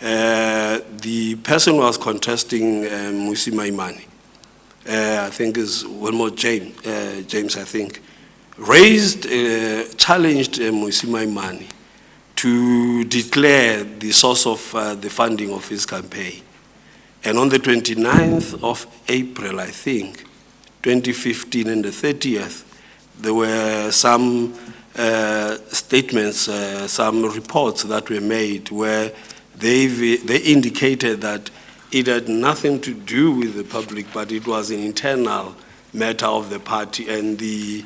the person who was contesting Musimaimani, I think is Wilmot James, I think, challenged Musimaimani to declare the source of the funding of his campaign. And on the 29th of April, I think, 2015, and the 30th, there were some statements, some reports that were made where they indicated that it had nothing to do with the public, but it was an internal matter of the party, and the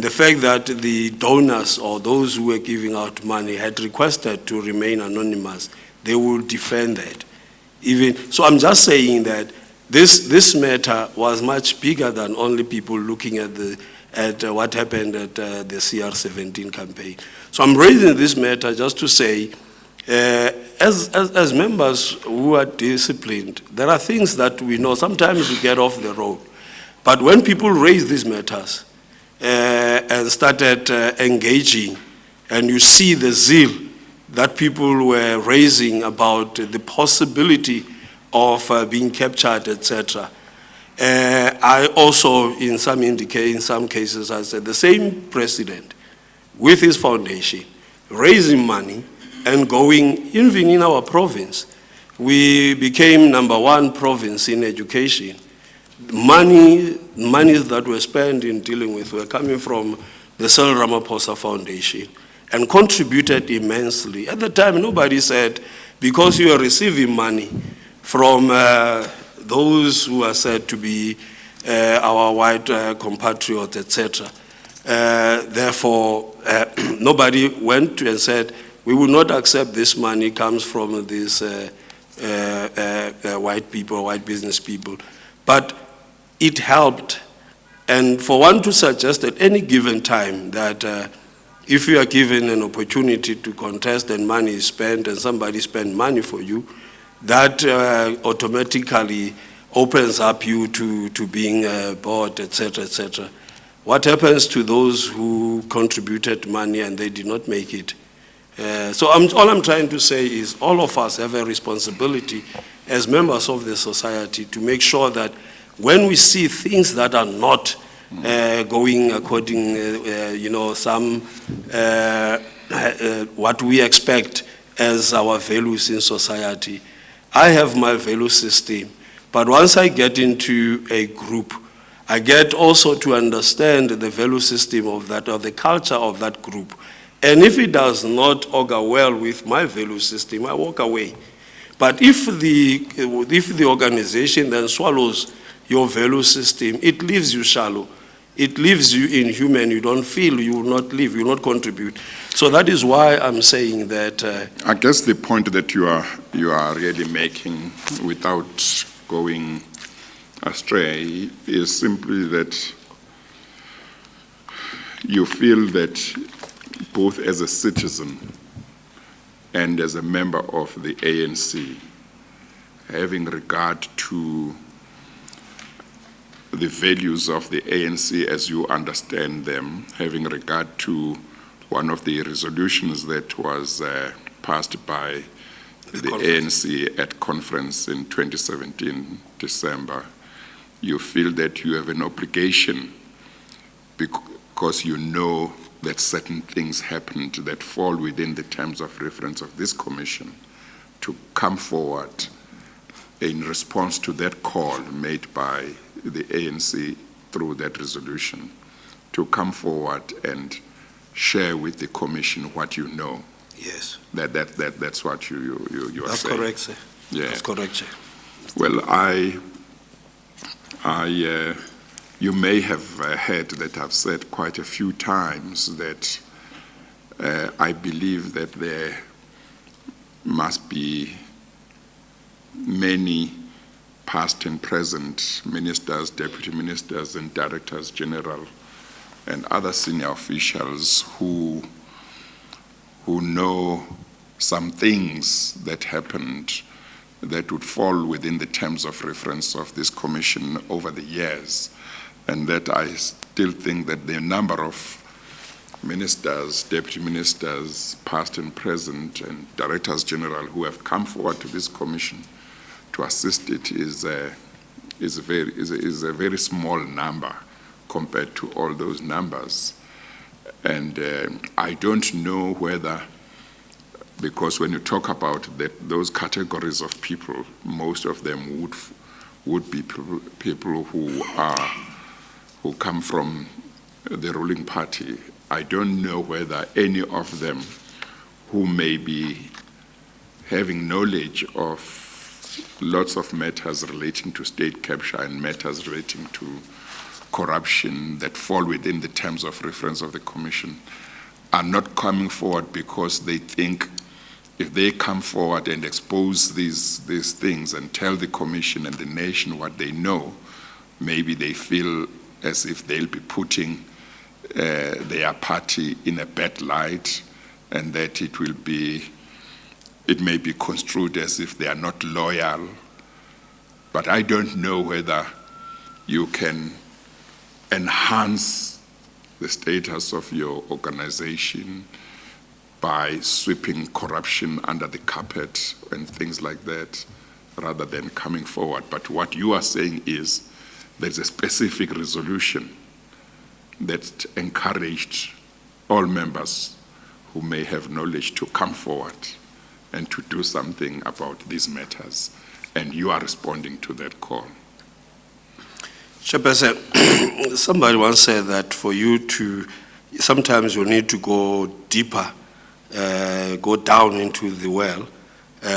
fact that the donors or those who were giving out money had requested to remain anonymous, they will defend that. So I'm just saying that this matter was much bigger than only people looking at what happened at the CR17 campaign. So I'm raising this matter just to say, as members who are disciplined, there are things that we know. Sometimes we get off the road. But when people raise these matters and started engaging, and you see the zeal that people were raising about the possibility of being captured, etc. I also, in some cases, I said the same president with his foundation, raising money and going, even in our province, we became #1 province in education. Monies that were spent in dealing with were coming from the Cyril Ramaphosa Foundation and contributed immensely. At the time, nobody said, because you are receiving money from those who are said to be our white compatriots, etc. Therefore, nobody went to and said, we will not accept this money comes from these white people, white business people. But it helped. And for one to suggest at any given time that if you are given an opportunity to contest and money is spent and somebody spent money for you, that automatically opens up you to being bought, etc., etc. What happens to those who contributed money and they did not make it? So all I'm trying to say is all of us have a responsibility as members of the society to make sure that when we see things that are not going according, what we expect as our values in society. I have my value system, but once I get into a group, I get also to understand the value system of that, or the culture of that group. And if it does not augur well with my value system, I walk away. But if the organization then swallows your value system, it leaves you shallow. It leaves you inhuman. You don't feel, you will not live, you will not contribute. So that is why I'm saying that. I guess the point that you are really making, without going astray, is simply that you feel that both as a citizen and as a member of the ANC, having regard to the values of the ANC as you understand them, having regard to one of the resolutions that was passed by the ANC at conference in 2017, December, you feel that you have an obligation because you know that certain things happened that fall within the terms of reference of this commission to come forward in response to that call made by the ANC through that resolution, to come forward and share with the commission what you know. Yes. That's what you are That's saying. correct, sir. Yeah. That's correct, sir. Well, you may have heard that I've said quite a few times that I believe that there must be many past and present ministers, deputy ministers, and directors general, and other senior officials who know some things that happened that would fall within the terms of reference of this commission over the years, and that I still think that the number of ministers, deputy ministers, past and present, and directors general who have come forward to this commission to assist it is a very small number compared to all those numbers. And I don't know whether, because when you talk about those categories of people, most of them would be people who come from the ruling party. I don't know whether any of them who may be having knowledge of lots of matters relating to state capture and matters relating to corruption that fall within the terms of reference of the commission are not coming forward because they think if they come forward and expose these things and tell the commission and the nation what they know, maybe they feel as if they'll be putting their party in a bad light, and that it may be construed as if they are not loyal. But I don't know whether you can enhance the status of your organization by sweeping corruption under the carpet and things like that, rather than coming forward. But what you are saying is there's a specific resolution that encouraged all members who may have knowledge to come forward and to do something about these matters, and you are responding to that call. Chairperson, somebody once said that sometimes you need to go deeper, go down into the well,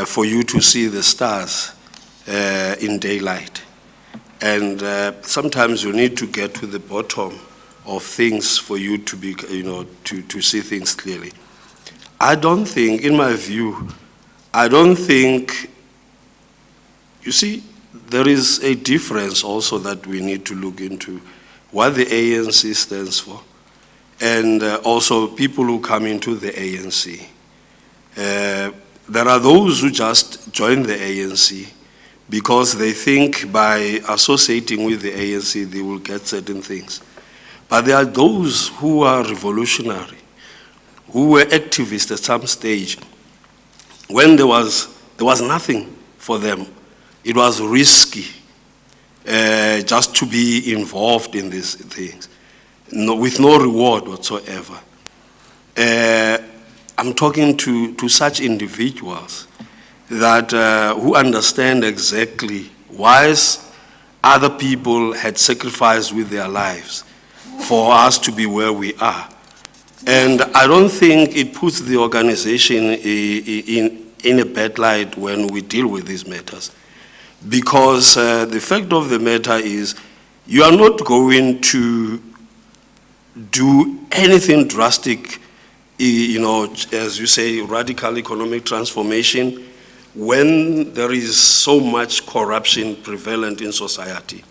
for you to see the stars in daylight. And sometimes you need to get to the bottom of things for you to be, to see things clearly. I don't think, in my view, you see, there is a difference also that we need to look into, what the ANC stands for, and also people who come into the ANC. There are those who just join the ANC because they think by associating with the ANC they will get certain things. But there are those who are revolutionary, who were activists at some stage when there was nothing for them. It was risky just to be involved in these things, with no reward whatsoever. I'm talking to such individuals that who understand exactly why other people had sacrificed with their lives for us to be where we are. And I don't think it puts the organization in a bad light when we deal with these matters. Because the fact of the matter is, you are not going to do anything drastic, as you say, radical economic transformation, when there is so much corruption prevalent in society.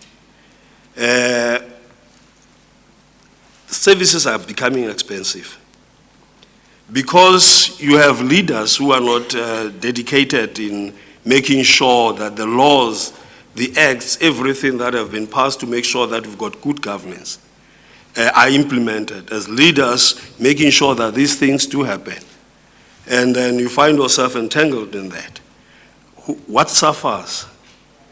Services are becoming expensive because you have leaders who are not dedicated in making sure that the laws, the acts, everything that have been passed to make sure that we've got good governance are implemented, as leaders making sure that these things do happen. And then you find yourself entangled in that. What suffers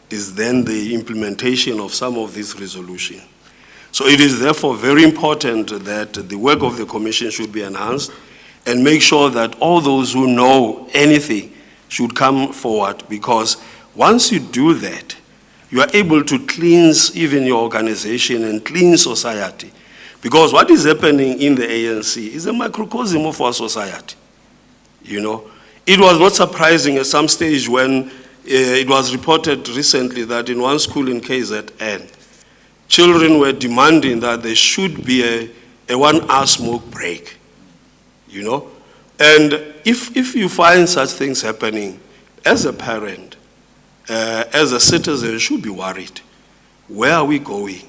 is then the implementation of some of these resolutions. So it is therefore very important that the work of the Commission should be enhanced and make sure that all those who know anything should come forward, because once you do that, you are able to cleanse even your organization and clean society. Because what is happening in the ANC is a microcosm of our society. It was not surprising at some stage when it was reported recently that in one school in KZN, children were demanding that there should be a 1 hour smoke break, And if you find such things happening, as a parent, as a citizen, you should be worried. Where are we going?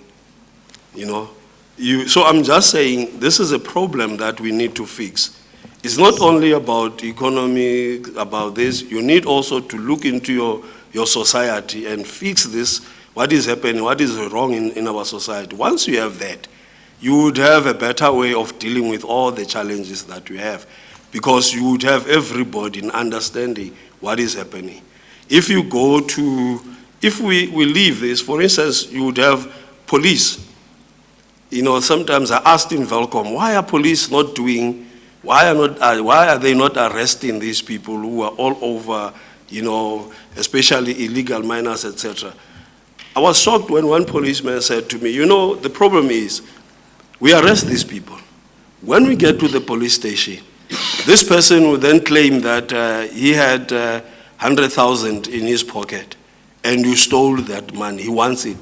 So I'm just saying this is a problem that we need to fix. It's not only about economy, about this. You need also to look into your society and fix this, what is happening, what is wrong in our society. Once you have that, you would have a better way of dealing with all the challenges that we have, because you would have everybody in understanding what is happening. If you go to, if we leave this, for instance, you would have police. Sometimes I asked in Velcom, why are police not doing, why are they not arresting these people who are all over, especially illegal minors, etc. I was shocked when one policeman said to me, the problem is, we arrest these people. When we get to the police station, this person will then claim that he had 100,000 in his pocket and you stole that money, he wants it.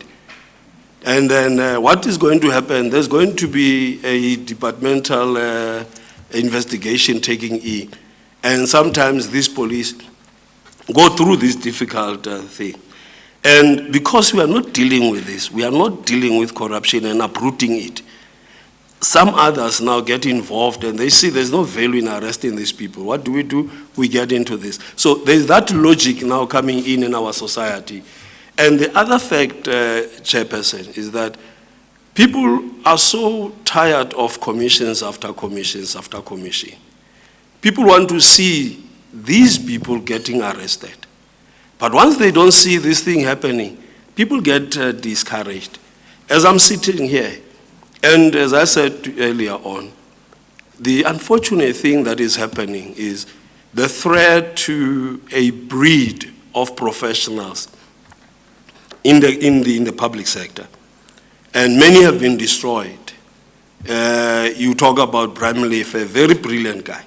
And then what is going to happen? There's going to be a departmental investigation taking in. And sometimes these police go through this difficult thing. And because we are not dealing with this, we are not dealing with corruption and uprooting it, some others now get involved and they see there's no value in arresting these people. What do? We get into this. So there's that logic now coming in our society. And the other fact, Chairperson, is that people are so tired of commissions after commissions after commission. People want to see these people getting arrested. But once they don't see this thing happening, people get discouraged. As I'm sitting here, and as I said earlier on, the unfortunate thing that is happening is the threat to a breed of professionals in the public sector. And many have been destroyed. You talk about Bramley, a very brilliant guy.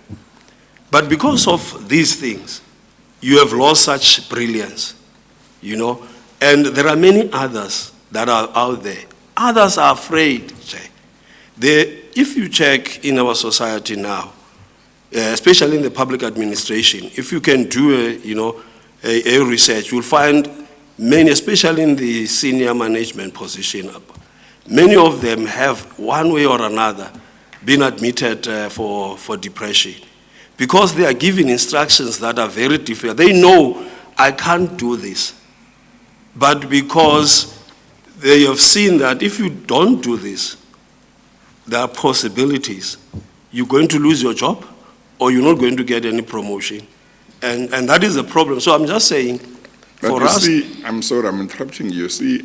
But because of these things, you have lost such brilliance, you know. And there are many others that are out there. Others are afraid. If you check in our society now, especially in the public administration, if you can do a research, you'll find many, especially in the senior management position, many of them have, one way or another, been admitted for depression. Because they are given instructions that are very difficult. They know, I can't do this. But because they have seen that if you don't do this, there are possibilities. You're going to lose your job, or you're not going to get any promotion. And that is a problem. So I'm just saying, for us... See, I'm sorry, I'm interrupting you. See,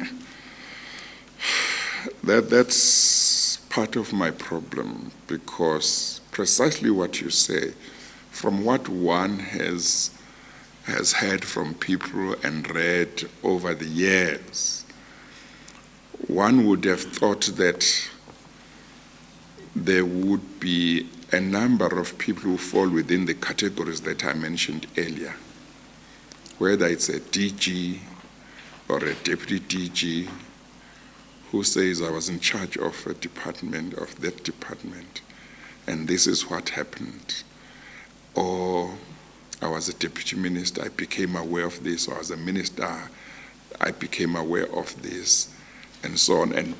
that's part of my problem, because precisely what you say, from what one has heard from people and read over the years, one would have thought that there would be a number of people who fall within the categories that I mentioned earlier, whether it's a DG or a deputy DG who says, I was in charge of a department, of that department, and this is what happened. Or I was a deputy minister, I became aware of this, or as a minister, I became aware of this, and so on. And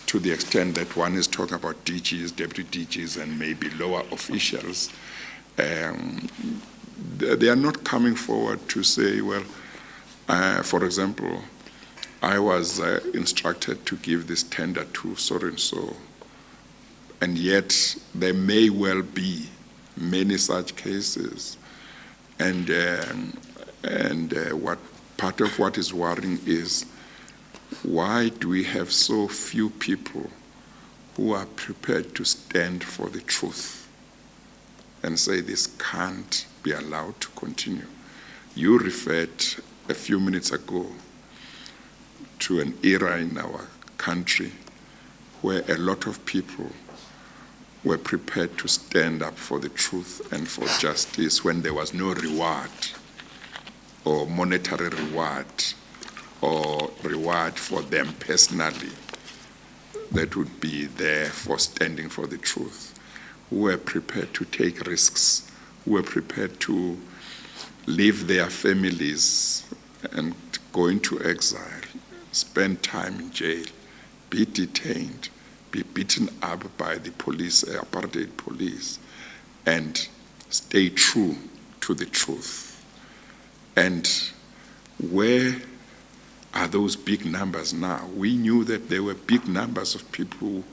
to the extent that one is talking about DGs, deputy DGs, and maybe lower officials, they are not coming forward to say, well, for example, I was instructed to give this tender to so-and-so, and yet there may well be many such cases. And what part of what is worrying is, why do we have so few people who are prepared to stand for the truth and say this can't be allowed to continue? You referred a few minutes ago to an era in our country where a lot of people were prepared to stand up for the truth and for justice when there was no reward or monetary reward or reward for them personally that would be there for standing for the truth, who were prepared to take risks, who were prepared to leave their families and go into exile, spend time in jail, be detained, be beaten up by the police, apartheid police, and stay true to the truth. And where are those big numbers now? We knew that there were big numbers of people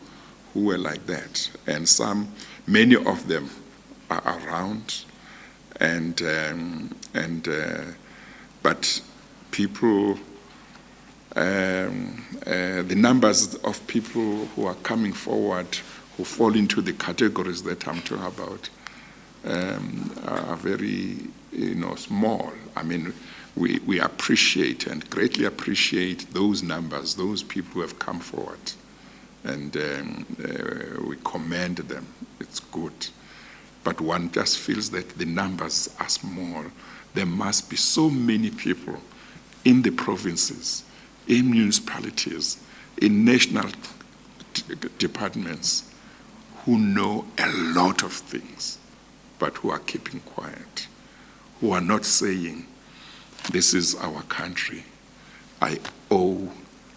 who were like that, and many of them are around, but people, the numbers of people who are coming forward who fall into the categories that I'm talking about are very, small. I mean, we appreciate and greatly appreciate those numbers, those people who have come forward, and we commend them. It's good. But one just feels that the numbers are small. There must be so many people in the provinces, in municipalities, in national departments who know a lot of things, but who are keeping quiet, who are not saying, this is our country, I owe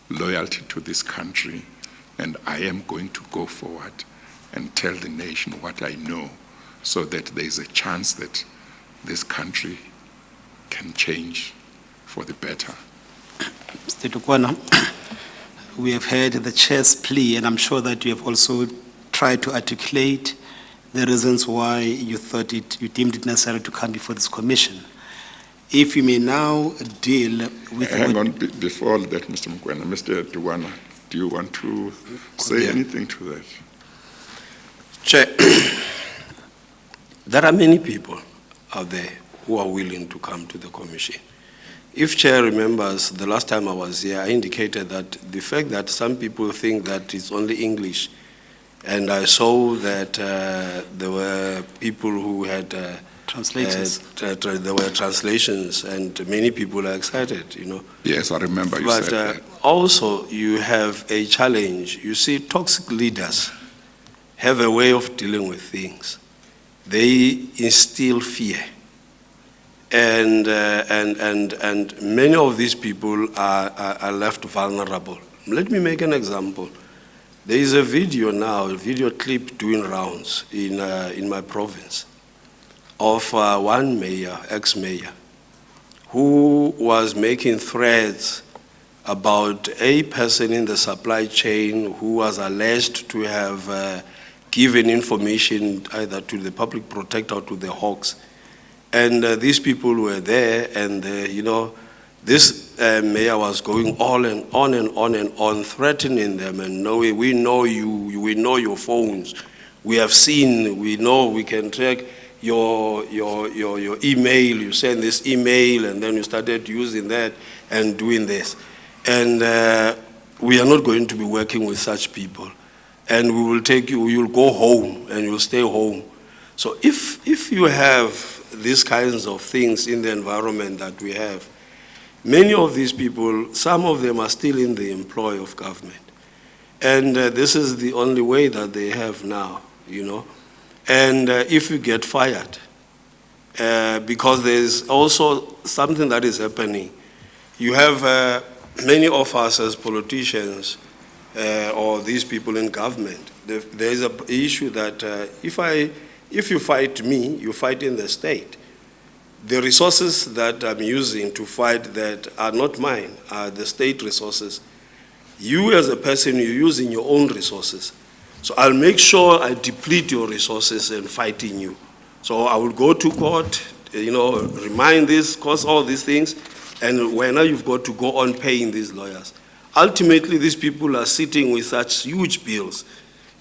loyalty to this country, and I am going to go forward and tell the nation what I know, so that there is a chance that this country can change for the better. Mr. Tukwana, we have heard the chair's plea, and I'm sure that you have also tried to articulate the reasons why you deemed it necessary to come before this commission. If you may now deal with... Hang on, before that, Mr. Mkwena, Mr. Tukwana, do you want to say anything to that? Chair, there are many people out there who are willing to come to the commission. If Chair remembers, the last time I was here, I indicated that the fact that some people think that it's only English, and I saw that there were people who had translators. There were translations, and many people are excited, you know. Yes, I remember you But said that. also you have a challenge. You see, toxic leaders have a way of dealing with things. They instill fear. And many of these people are left vulnerable. Let me make an example. There is a video now, a video clip doing rounds in my province of one mayor, ex-mayor, who was making threats about a person in the supply chain who was alleged to have given information either to the public protector or to the Hawks. And these people were there, and you know, this mayor was going on and on and on and on, threatening them. And no, we know you, we know your phones. We have seen, we know, we can track your email. You send this email, and then you started using that and doing this. And we are not going to be working with such people. And we will take you, you'll go home, and you'll stay home. So if you have these kinds of things in the environment that we have, many of these people, some of them are still in the employ of government. And this is the only way that they have now, you know. And if you get fired, because there's also something that is happening. You have many of us as politicians, or these people in government, there is an issue that if you fight me, you fight in the state. The resources that I'm using to fight that are not mine, are the state resources. You as a person, you're using your own resources. So I'll make sure I deplete your resources and fighting you. So I will go to court, you know, remind this, cause all these things, and when you've got to go on paying these lawyers. Ultimately, these people are sitting with such huge bills,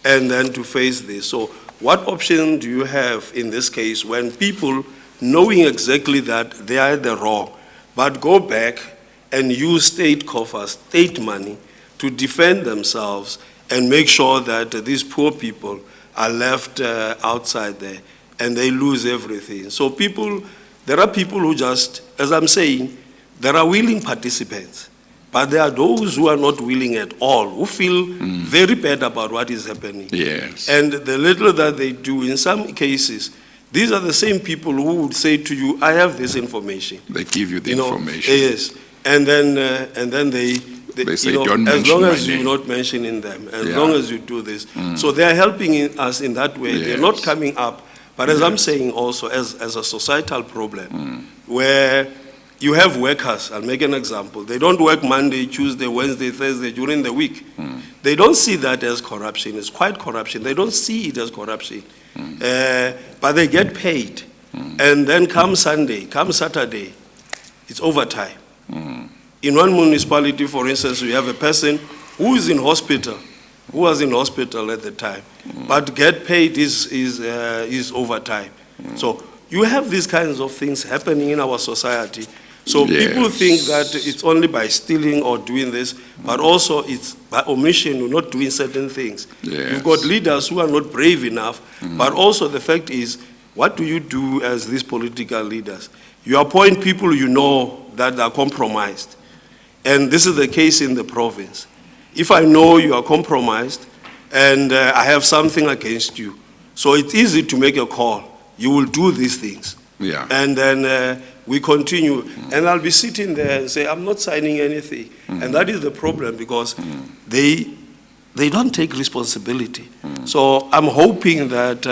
and then to face this. So what option do you have in this case when people, knowing exactly that they are the wrong, but go back and use state coffers, state money, to defend themselves and make sure that these poor people are left outside there and they lose everything? So there are people who just, as I'm saying, there are willing participants, but there are those who are not willing at all, who feel very bad about what is happening. Yes. And the little that they do, in some cases, these are the same people who would say to you, I have this information. They give you the You know, information. yes. And then they say, you know, don't as mention long my as you're name. not mentioning them, as Yeah. long as you do this. So they are helping us in that way. They're not Yes. coming up. But as I'm saying also, as a societal problem, where you have workers, I'll make an example. They don't work Monday, Tuesday, Wednesday, Thursday during the week. They don't see that as corruption. It's quite corruption. They don't see it as corruption. But they get paid. And then come Sunday, come Saturday, it's overtime. In one municipality, for instance, we have a person who is in hospital, who was in hospital at the time, but get paid is overtime. So you have these kinds of things happening in our society. So people think that it's only by stealing or doing this, but also it's by omission, you're not doing certain things. Yes. You've got leaders who are not brave enough, but also the fact is, what do you do as these political leaders? You appoint people you know that are compromised. And this is the case in the province. If I know you are compromised and I have something against you, so it's easy to make a call. You will do these things. Yeah. And then we continue. And I'll be sitting there and say, I'm not signing anything. And that is the problem, because they don't take responsibility. So I'm hoping that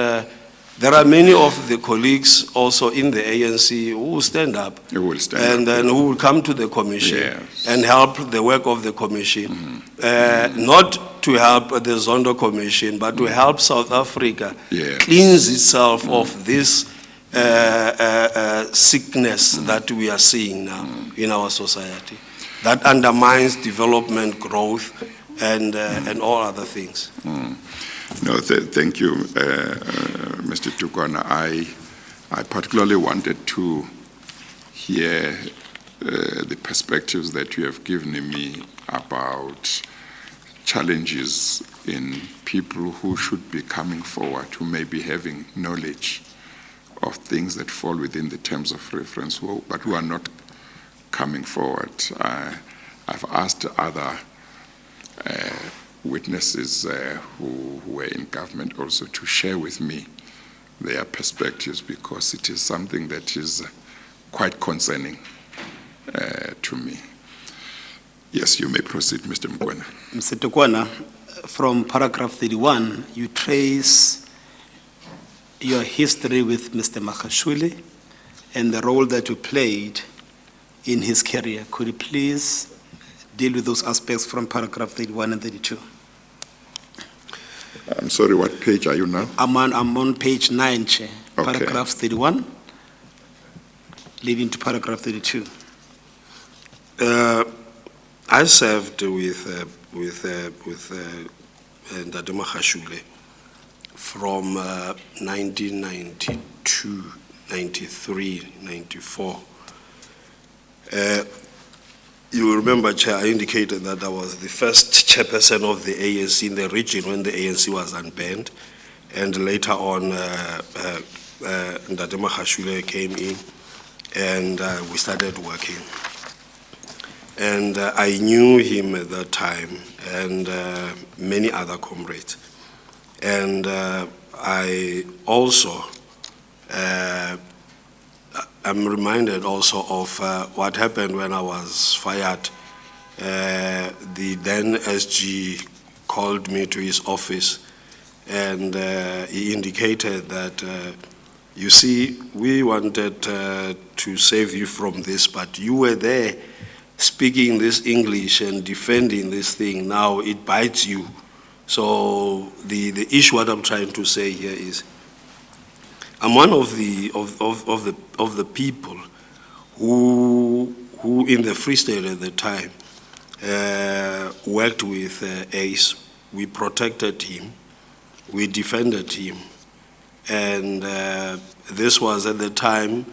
there are many of the colleagues also in the ANC who will stand up. You will stand and up. then who will come to the commission Yes. and help the work of the commission. Not to help the Zondo Commission, but to help South Africa Yes. cleanse itself of this sickness that we are seeing now in our society, that undermines development, growth, and all other things. No, thank you, Mr. Tukwana. I particularly wanted to hear the perspectives that you have given me about challenges in people who should be coming forward, who may be having knowledge of things that fall within the terms of reference, but who are not coming forward. I've asked other witnesses who were in government also to share with me their perspectives, because it is something that is quite concerning to me. Yes, you may proceed, Mr. Mkwena. Mr. Tukwana, from paragraph 31, you trace your history with Mr. Magashule and the role that you played in his career. Could you please deal with those aspects from paragraph 31 and 32? I'm sorry, what page are you now? I'm on page 9, Chair. Okay. Paragraph 31, leading to paragraph 32. I served with Ndade Magashule from 1992, 93, 94. You remember, Chair, I indicated that I was the first chairperson of the ANC in the region when the ANC was unbanned, and later on Ndade Magashule came in and we started working. And I knew him at that time and many other comrades. And I also, I'm reminded also of what happened when I was fired. The then SG called me to his office, and he indicated that, you see, we wanted to save you from this, but you were there speaking this English and defending this thing. Now it bites you. So the issue, what I'm trying to say here is, I'm one of the people who in the Free State at the time worked with Ace. We protected him, we defended him, and this was at the time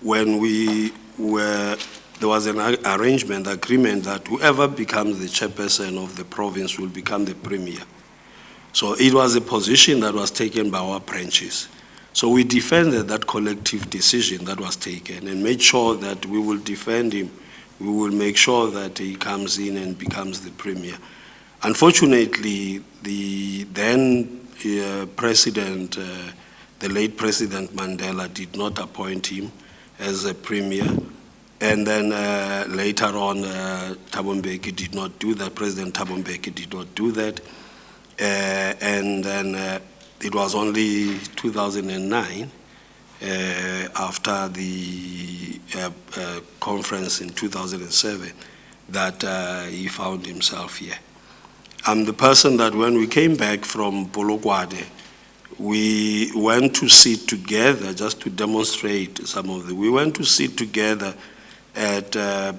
when there was an arrangement, agreement that whoever becomes the chairperson of the province will become the premier. So it was a position that was taken by our branches. So we defended that collective decision that was taken and made sure that we will defend him. We will make sure that he comes in and becomes the premier. Unfortunately, the then president, the late President Mandela, did not appoint him as a premier. And then later on, Thabo Mbeki did not do that. President Thabo Mbeki did not do that. And then it was only 2009, after the conference in 2007, that he found himself here. I'm the person that when we came back from Polokwane, we went to sit together just to demonstrate some of we went to sit together at a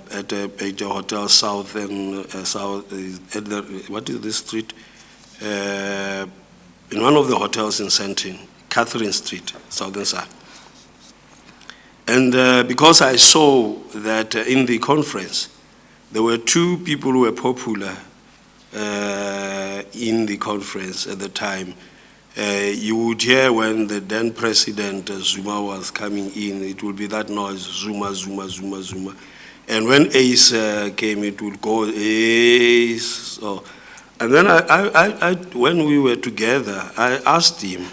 hotel south and what is this street? In one of the hotels in Sentin, Catherine Street, Southern Side. And because I saw that in the conference, there were two people who were popular in the conference at the time. You would hear when the then President Zuma was coming in, it would be that noise, Zuma, Zuma, Zuma, Zuma. And when Ace came, it would go Ace. So And then when we were together, I asked him,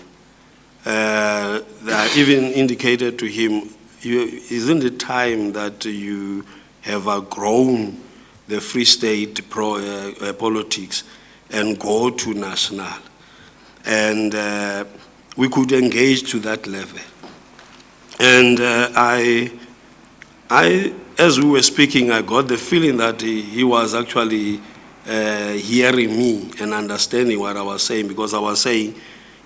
I even indicated to him, isn't it time that you have outgrown the Free State politics and go to national? And we could engage to that level. And as we were speaking, I got the feeling that he was actually hearing me and understanding what I was saying, because I was saying,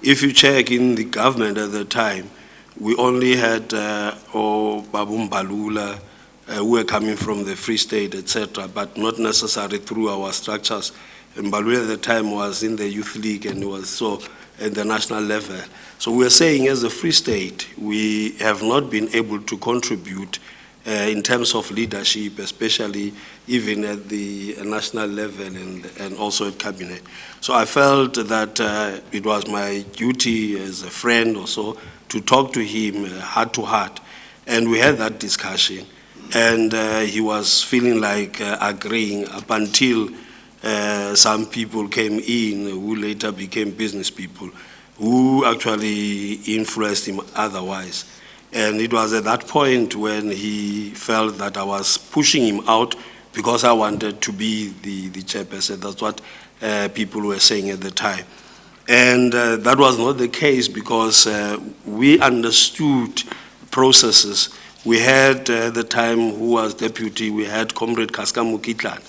if you check in the government at the time, we only had Babu Mbalula, who were coming from the Free State, etc., but not necessarily through our structures. Mbalula at the time was in the Youth League and was so at the national level. So we're saying as a Free State, we have not been able to contribute in terms of leadership, especially even at the national level and also at cabinet. So I felt that it was my duty as a friend also to talk to him heart to heart. And we had that discussion. And he was feeling like agreeing up until some people came in who later became business people, who actually influenced him otherwise. And it was at that point when he felt that I was pushing him out because I wanted to be the chairperson. That's what people were saying at the time. And that was not the case, because we understood processes. We had at the time, who was deputy, we had Comrade Kaska Mukitlan,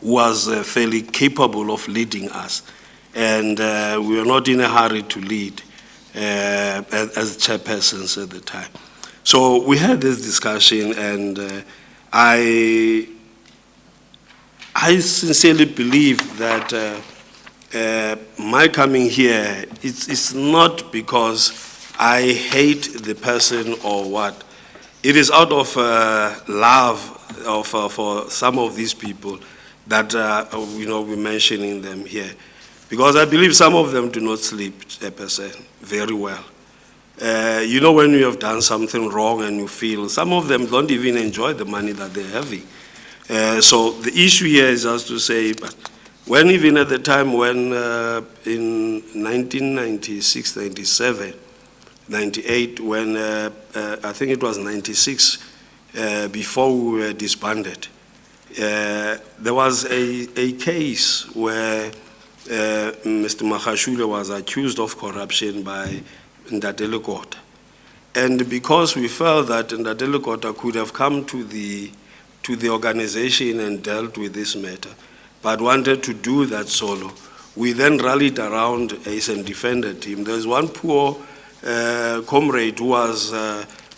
who was fairly capable of leading us. And we were not in a hurry to lead as chairpersons at the time. So we had this discussion, and I sincerely believe that my coming here, it's not because I hate the person or what. It is out of love for some of these people that we're mentioning them here, because I believe some of them do not sleep a person very well. When you have done something wrong and you feel, some of them don't even enjoy the money that they're having. So the issue here is just to say, but when even at the time when in 1996, 97, 98, when I think it was 96, before we were disbanded, there was a case where Mr. Magashule was accused of corruption by Ndadele Kota. And because we felt that Ndadele Kota could have come to the organization and dealt with this matter, but wanted to do that solo, we then rallied around Ace and defended him. There's one poor comrade who was,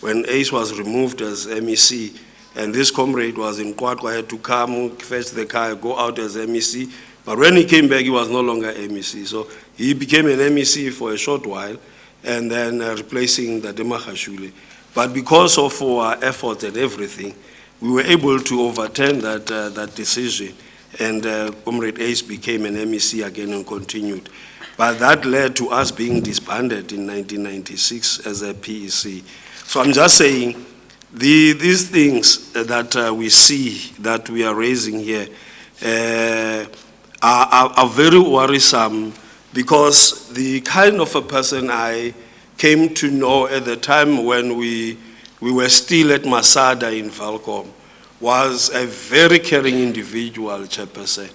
when Ace was removed as MEC, and this comrade was in Kwatwa, had to come, fetch the car, go out as MEC. But when he came back, he was no longer MEC. So he became an MEC for a short while, and then replacing the Magashule. But because of our efforts and everything, we were able to overturn that decision, and Comrade Ace became an MEC again and continued. But that led to us being disbanded in 1996 as a PEC. So I'm just saying, these things that we see, that we are raising here, are very worrisome, because the kind of a person I came to know at the time when we were still at Masada in Valcom was a very caring individual, chairperson.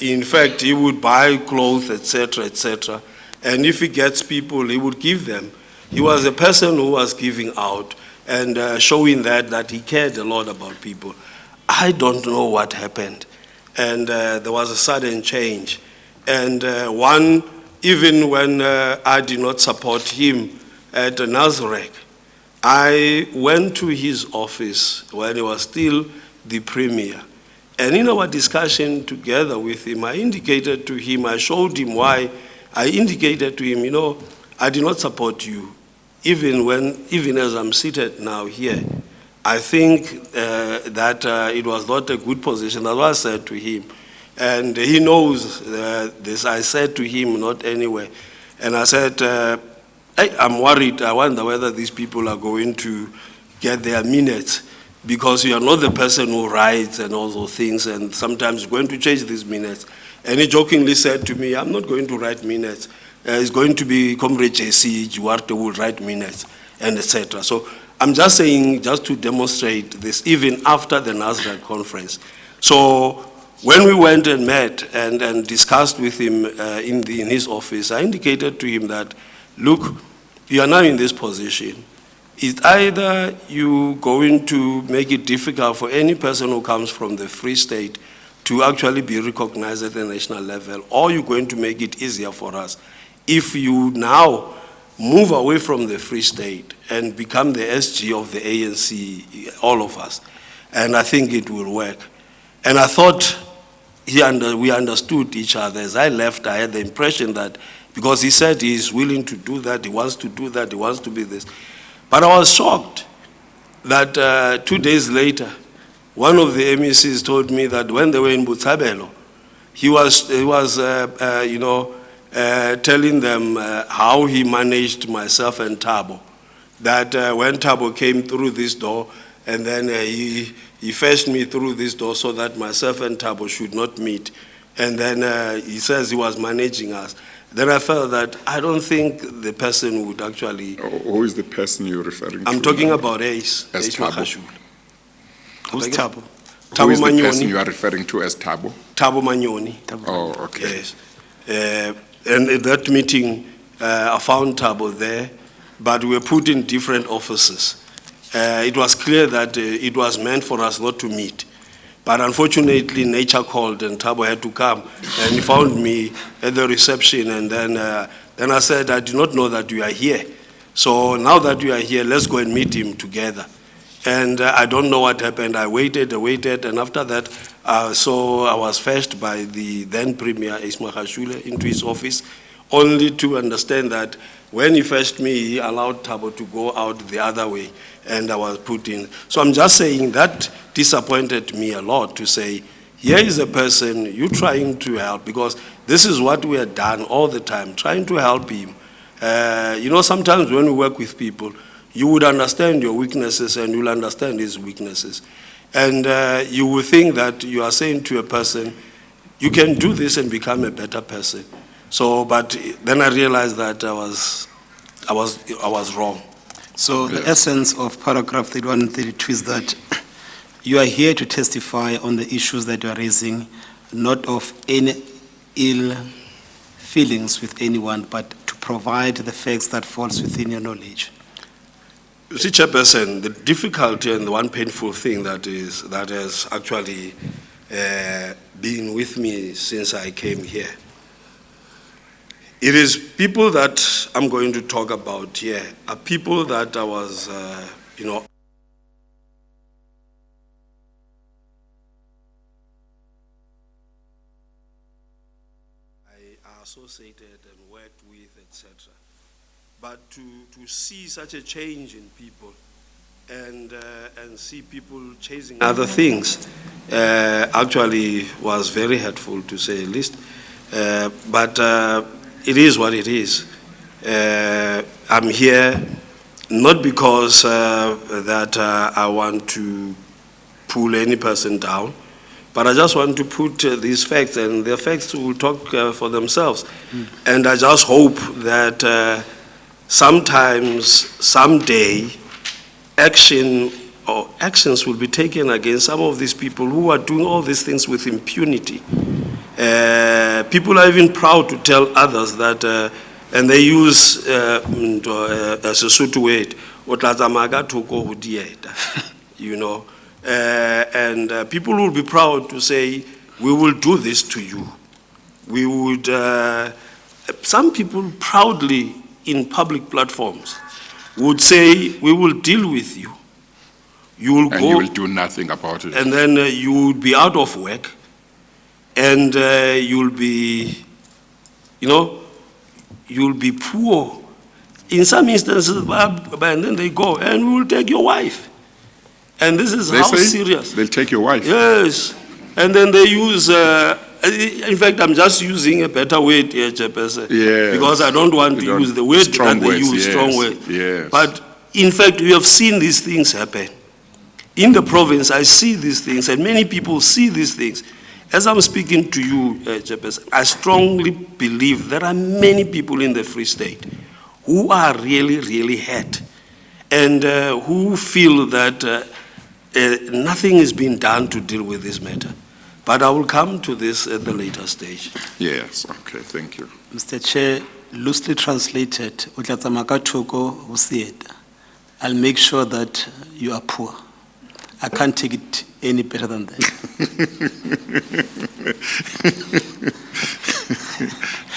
In fact, he would buy clothes, etc., etc. And if he gets people, he would give them. He was a person who was giving out and showing that he cared a lot about people. I don't know what happened. And there was a sudden change. And even when I did not support him at Nazareth, I went to his office when he was still the premier. And in our discussion together with him, I indicated to him, I showed him why. I indicated to him, I did not support you, even as I'm seated now here. I think that it was not a good position. That's what I said to him. And he knows this. I said to him, not anywhere. And I said, I'm worried. I wonder whether these people are going to get their minutes, because you are not the person who writes and all those things, and sometimes you're going to change these minutes. And he jokingly said to me, I'm not going to write minutes. It's going to be Comrade JC Duarte will write minutes, and etc. So I'm just saying, just to demonstrate this, even after the NASDAQ conference. So when we went and met and discussed with him in his office, I indicated to him that, look, you are now in this position. It's either you going to make it difficult for any person who comes from the Free State to actually be recognized at the national level, or you're going to make it easier for us if you now move away from the Free State and become the SG of the ANC, all of us. And I think it will work. And I thought we understood each other. As I left, I had the impression that, because he said he's willing to do that, he wants to do that, he wants to be this. But I was shocked that 2 days later, one of the MECs told me that when they were in Botshabelo, he was telling them how he managed myself and Thabo. That when Thabo came through this door, and then he fetched me through this door so that myself and Thabo should not meet. And then he says he was managing us. Then I felt that I don't think the person would actually... Who is the person you're referring to? I'm talking about Ace Thabo. Makhashule. Who's Thabo? Who is the person Manyoni. you are referring to as Thabo? Thabo Manyoni. Oh, okay. Yes. And at that meeting, I found Thabo there, but we were put in different offices. It was clear that it was meant for us not to meet. But unfortunately, nature called and Thabo had to come, and he found me at the reception, and then I said, I do not know that you are here. So now that you are here, let's go and meet him together. And I don't know what happened. I waited, and after that, so I was fetched by the then Premier, Ace Makhashule, into his office, only to understand that when he fetched me, he allowed Thabo to go out the other way, and I was put in. So I'm just saying that disappointed me a lot, to say, here is a person you're trying to help, because this is what we have done all the time, trying to help him. Sometimes when we work with people, you would understand your weaknesses and you'll understand his weaknesses. And you will think that you are saying to a person, you can do this and become a better person. So, but then I realized that I was wrong. So the essence of paragraph 31 and 32 is that you are here to testify on the issues that you are raising, not of any ill feelings with anyone, but to provide the facts that falls within your knowledge. You see, Chairperson, the difficulty and the one painful thing that has actually been with me since I came here, it is people that I'm going to talk about here are people that I was, I associated and worked with, etc. But to see such a change in people and see people chasing other things actually was very hurtful, to say the least. But it is what it is. I'm here not because that I want to pull any person down, but I just want to put these facts, and the facts will talk for themselves. And I just hope that sometimes, someday, actions will be taken against some of these people who are doing all these things with impunity. People are even proud to tell others that, and they use as a Sotho word, and people will be proud to say, we will do this to you. We would, some people proudly in public platforms would say, we will deal with you. You will go. And you will do nothing about it. And then you will be out of work. And you'll be, you'll be poor. In some instances, and then they go, and we will take your wife. And this is how serious. They'll take your wife? Yes. And then they use, in fact, I'm just using a better word here, Chairperson. Yeah. Because I don't want to use the word that they use, strong word. Yes. But in fact, we have seen these things happen. In the province, I see these things, and many people see these things. As I'm speaking to you, Chairperson, I strongly believe there are many people in the Free State who are really, really hurt and who feel that nothing is being done to deal with this matter. But I will come to this at the later stage. Yes, okay, thank you. Mr. Chair, loosely translated, o tla tsamaya ka thoko ho seeta. I'll make sure that you are poor. I can't take it any better than that.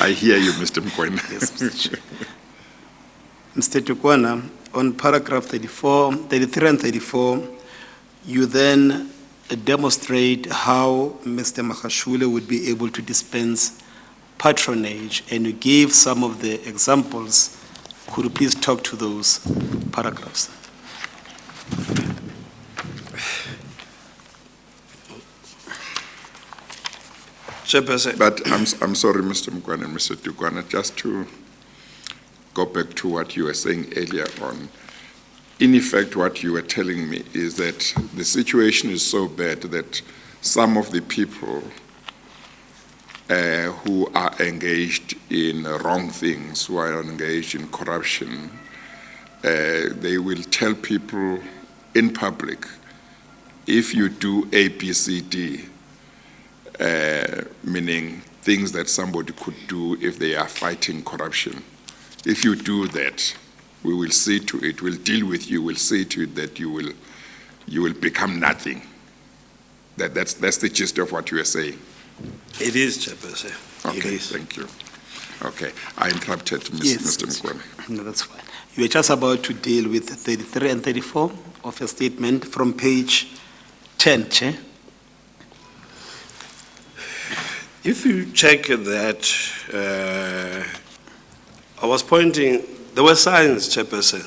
I hear you, Mr. Mkwena. Yes, Mr. Chair. Mr. Tukwana, on paragraph 33 and 34, you then demonstrate how Mr. Magashule would be able to dispense patronage, and you gave some of the examples. Could you please talk to those paragraphs? Chairperson. But I'm sorry, Mr. Mkwena and Mr. Tukwana, just to go back to what you were saying earlier on. In effect, what you were telling me is that the situation is so bad that some of the people who are engaged in wrong things, who are engaged in corruption, they will tell people in public, if you do A, B, C, D, meaning things that somebody could do if they are fighting corruption. If you do that, we will see to it, we'll deal with you, we'll see to it that you will become nothing. That's the gist of what you are saying. It is, Chairperson. Okay, It is. thank you. Okay, I interrupted Yes, Mr. yes. Mkwena. No, that's fine. You were just about to deal with 33 and 34 of your statement from page 10, Chair. If you check that, I was pointing, there were signs, Chairperson.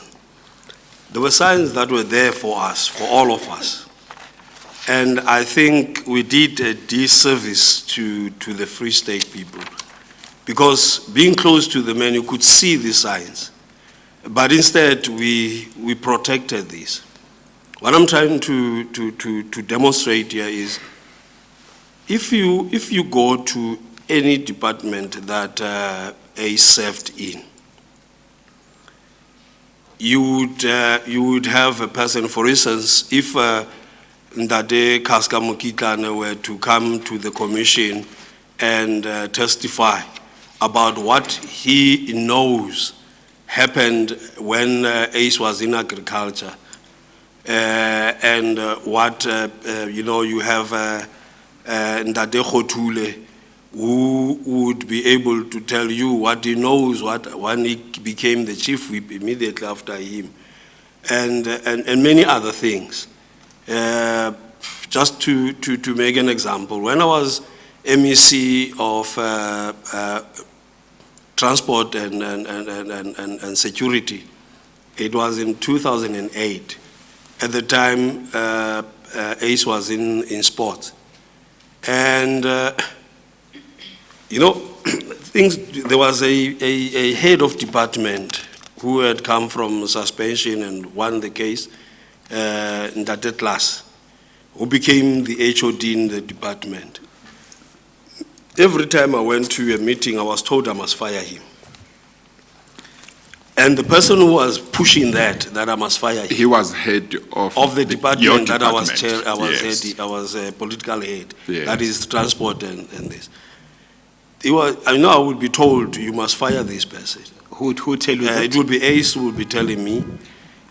There were signs that were there for us, for all of us. And I think we did a disservice to the Free State people, because being close to the man, you could see the signs. But instead, we protected these. What I'm trying to demonstrate here is, if you go to any department that is served in, you would have a person, for instance, if Ndade Kaska Mokitane were to come to the commission and testify about what he knows happened when Ace was in agriculture, and what, you have Ndade Khotule, who would be able to tell you what he knows, when he became the chief whip immediately after him, and many other things. Just to make an example, when I was MEC of Transport and Security, it was in 2008. At the time, Ace was in sports. And, there was a head of department who had come from suspension and won the case, in that class, who became the HOD in the department. Every time I went to a meeting, I was told I must fire him. And the person who was pushing that I must fire him. He was head of the department that I was department. chair, I was Yes. head, I was a political head. Yes. That is transport and this. I would be told, you must fire this person. Who tell you that? It would be Ace who would be telling me.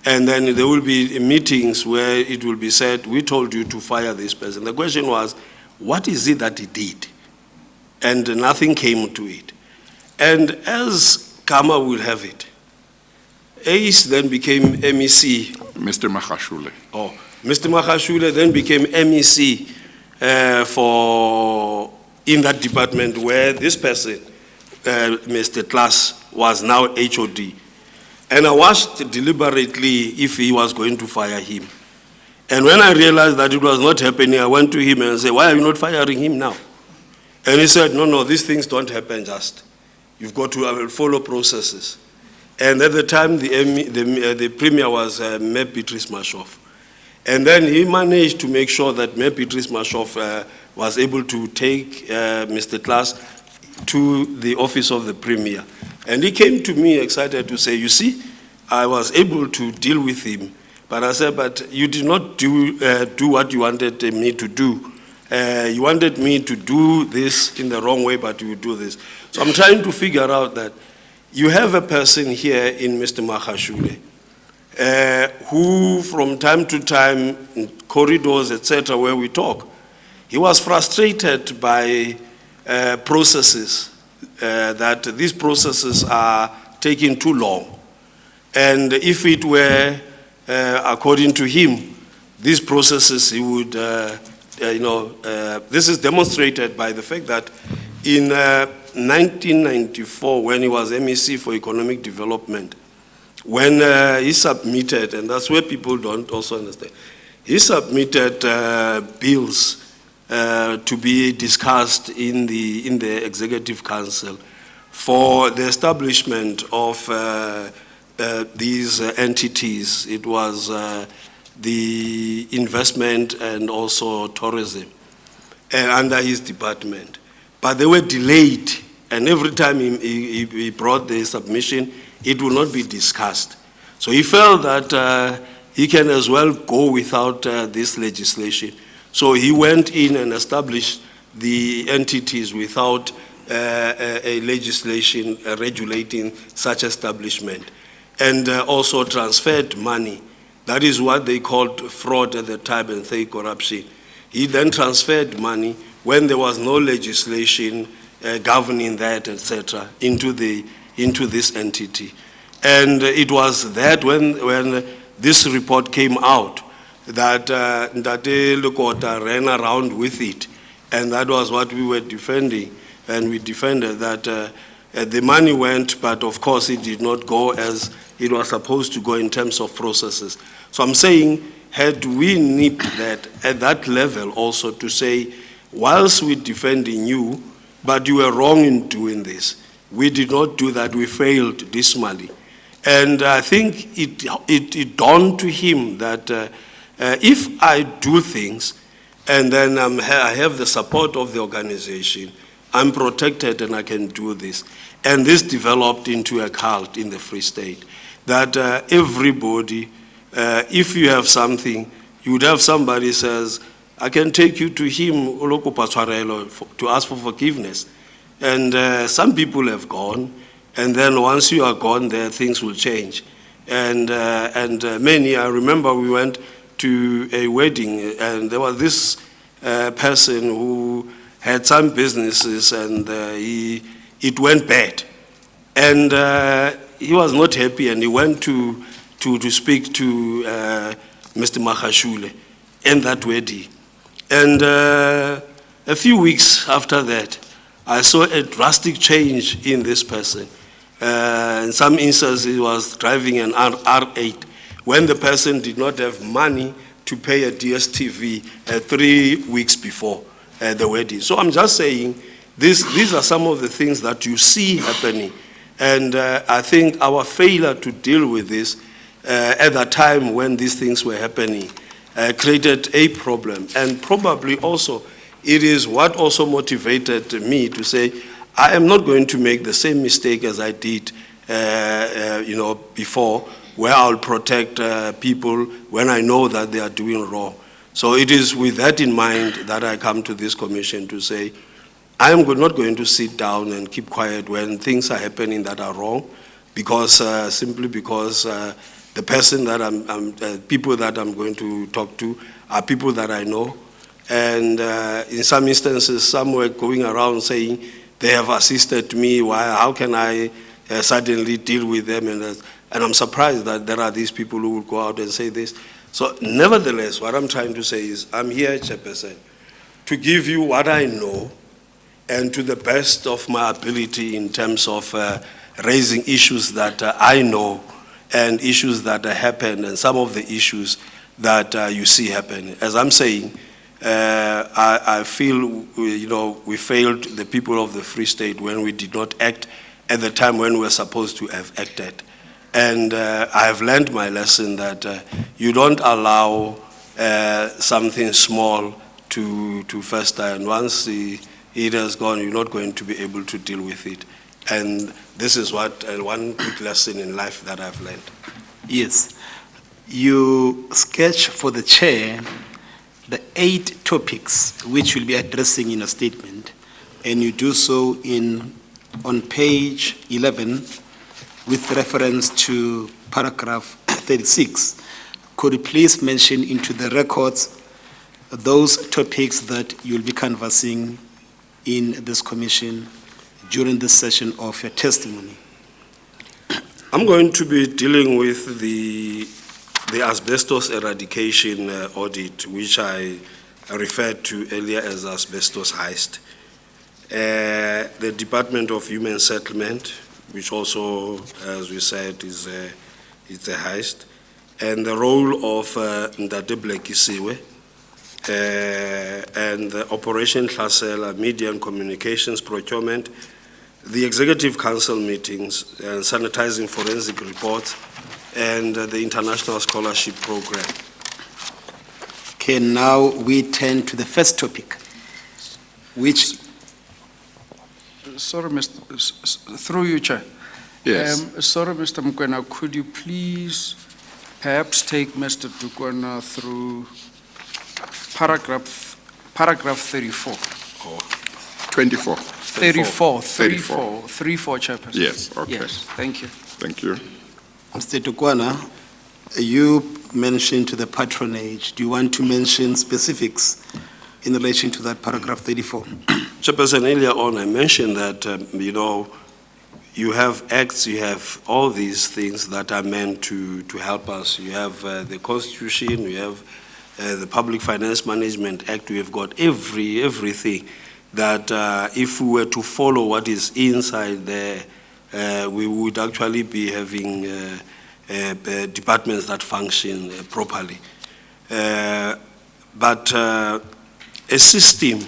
And then there will be meetings where it will be said, we told you to fire this person. The question was, what is it that he did? And nothing came to it. And as Kama will have it, Ace then became MEC. Mr. Magashule. Oh, Mr. Magashule then became MEC in that department where this person, Mr. Klaas, was now HOD. And I watched deliberately if he was going to fire him. And when I realized that it was not happening, I went to him and said, why are you not firing him now? And he said, no, these things don't happen just. You've got to follow processes. And at the time, the premier was Mayor Beatrice Mashoff. And then he managed to make sure that Mayor Beatrice Mashoff was able to take Mr. Klaas to the office of the Premier. And he came to me excited to say, you see, I was able to deal with him. But I said, but you did not do what you wanted me to do. You wanted me to do this in the wrong way, but you do this. So I'm trying to figure out that you have a person here in Mr. Magashule, who from time to time, in corridors, etc., where we talk, he was frustrated by processes, that these processes are taking too long. And if it were, according to him, these processes, he would, this is demonstrated by the fact that in 1994, when he was MEC for Economic Development, when he submitted, and that's where people don't also understand, he submitted bills to be discussed in the Executive Council for the establishment of these entities. It was the investment and also tourism under his department. But they were delayed, and every time he brought the submission, it will not be discussed. So he felt that he can as well go without this legislation. So he went in and established the entities without a legislation regulating such establishment, and also transferred money. That is what they called fraud at the time and say corruption. He then transferred money when there was no legislation governing that, etc., into this entity. And it was that when this report came out that Ndate Lukota ran around with it, and that was what we were defending, and we defended that the money went, but of course it did not go as it was supposed to go in terms of processes. So I'm saying, had we nipped that at that level also to say, whilst we're defending you, but you were wrong in doing this. We did not do that, we failed dismally. And I think it dawned to him that if I do things and then I have the support of the organization, I'm protected and I can do this. And this developed into a cult in the Free State, that everybody, if you have something, you would have somebody says, I can take you to him to ask for forgiveness. And some people have gone, and then once you are gone there, things will change. And many, I remember we went to a wedding, and there was this person who had some businesses, and it went bad. And he was not happy, and he went to speak to Mr. Magashule in that wedding. And a few weeks after that, I saw a drastic change in this person. In some instances, he was driving an R8 when the person did not have money to pay a DSTV 3 weeks before the wedding. So I'm just saying, these are some of the things that you see happening. And I think our failure to deal with this at the time when these things were happening created a problem. And probably also, it is what also motivated me to say, I am not going to make the same mistake as I did before, where I'll protect people when I know that they are doing wrong. So it is with that in mind that I come to this commission to say, I am not going to sit down and keep quiet when things are happening that are wrong, because simply because the person that people that I'm going to talk to are people that I know. And in some instances, some were going around saying, they have assisted me, how can I suddenly deal with them? And I'm surprised that there are these people who will go out and say this. So nevertheless, what I'm trying to say is, I'm here, Chairperson, to give you what I know and to the best of my ability in terms of raising issues that I know and issues that happen and some of the issues that you see happen. As I'm saying, I feel we failed the people of the Free State when we did not act at the time when we were supposed to have acted. And I have learned my lesson that you don't allow something small to fester, and once it has gone, you're not going to be able to deal with it. And this is what one quick lesson in life that I've learned. Yes. You sketch for the chair the 8 topics which you'll be addressing in a statement, and you do so on page 11 with reference to paragraph 36. Could you please mention into the records those topics that you'll be canvassing in this commission during this session of your testimony? I'm going to be dealing with the asbestos eradication audit, which I referred to earlier as asbestos heist. The Department of Human Settlement, which also, as we said, it's a heist, and the role of Ndate Blekisiwe, and the Operation Hlasela, Media and Communications Procurement, the Executive Council meetings, sanitizing forensic reports, and the International Scholarship Program. Okay, now we turn to the first topic, which... Sorry, through you, Chair. Yes. Sorry, Mr. Mkwena, could you please perhaps take Mr. Tukwana through paragraph 34? 24. 34, 34. 34, Chairperson. Yes, okay. Yes, thank you. Thank you. Mr. Tukwana, you mentioned to the patronage. Do you want to mention specifics in relation to that paragraph 34? Chairperson, earlier on I mentioned that, you have acts, you have all these things that are meant to help us. You have the Constitution, you have the Public Finance Management Act, we have got everything that if we were to follow what is inside there, we would actually be having departments that function properly. But a system,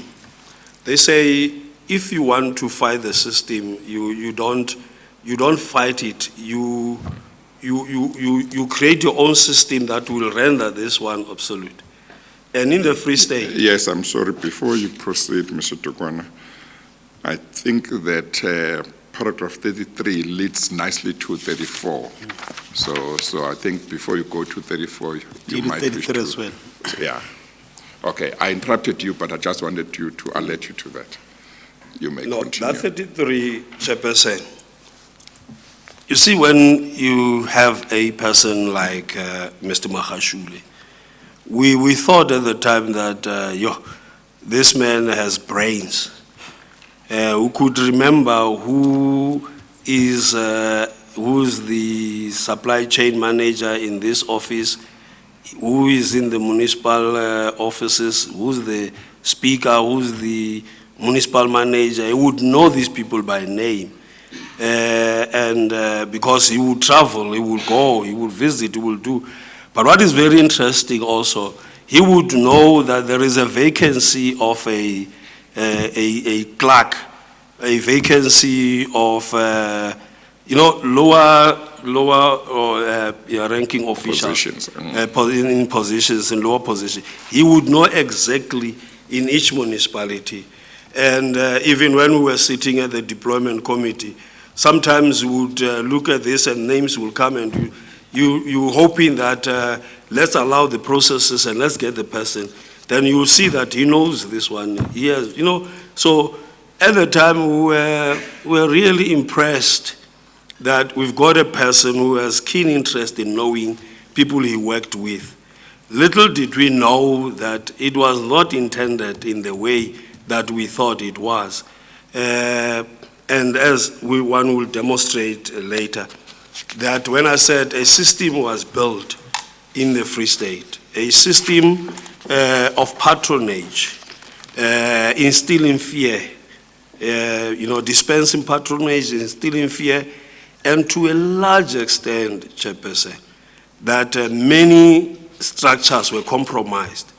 they say, if you want to fight the system, you don't fight it. You create your own system that will render this one obsolete. And in the Free State. Yes, I'm sorry. Before you proceed, Mr. Tukwana, I think that paragraph 33 leads nicely to 34. So I think before you go to 34, you might wish 33 to. as well. Yeah. Okay, I interrupted you, but I just wanted you to alert you to that. You may No, continue. that 33, Chairperson. You see, when you have a person like Mr. Mahashule, we thought at the time that, this man has brains. Who could remember who's the supply chain manager in this office, who is in the municipal offices, who's the speaker, who's the municipal manager. He would know these people by name. Because he would travel, he would go, he would visit, he would do. But what is very interesting also, he would know that there is a vacancy of a clerk, a vacancy of, lower ranking officials. Positions. In positions, in lower positions. He would know exactly in each municipality. And even when we were sitting at the deployment committee, sometimes we would look at this and names will come and you hoping that let's allow the processes and let's get the person. Then you will see that he knows this one. He has, so at the time we were really impressed that we've got a person who has keen interest in knowing people he worked with. Little did we know that it was not intended in the way that we thought it was. And as one will demonstrate later, that when I said a system was built in the Free State, a system of patronage, instilling fear, dispensing patronage, instilling fear, and to a large extent, Chairperson, that many structures were compromised.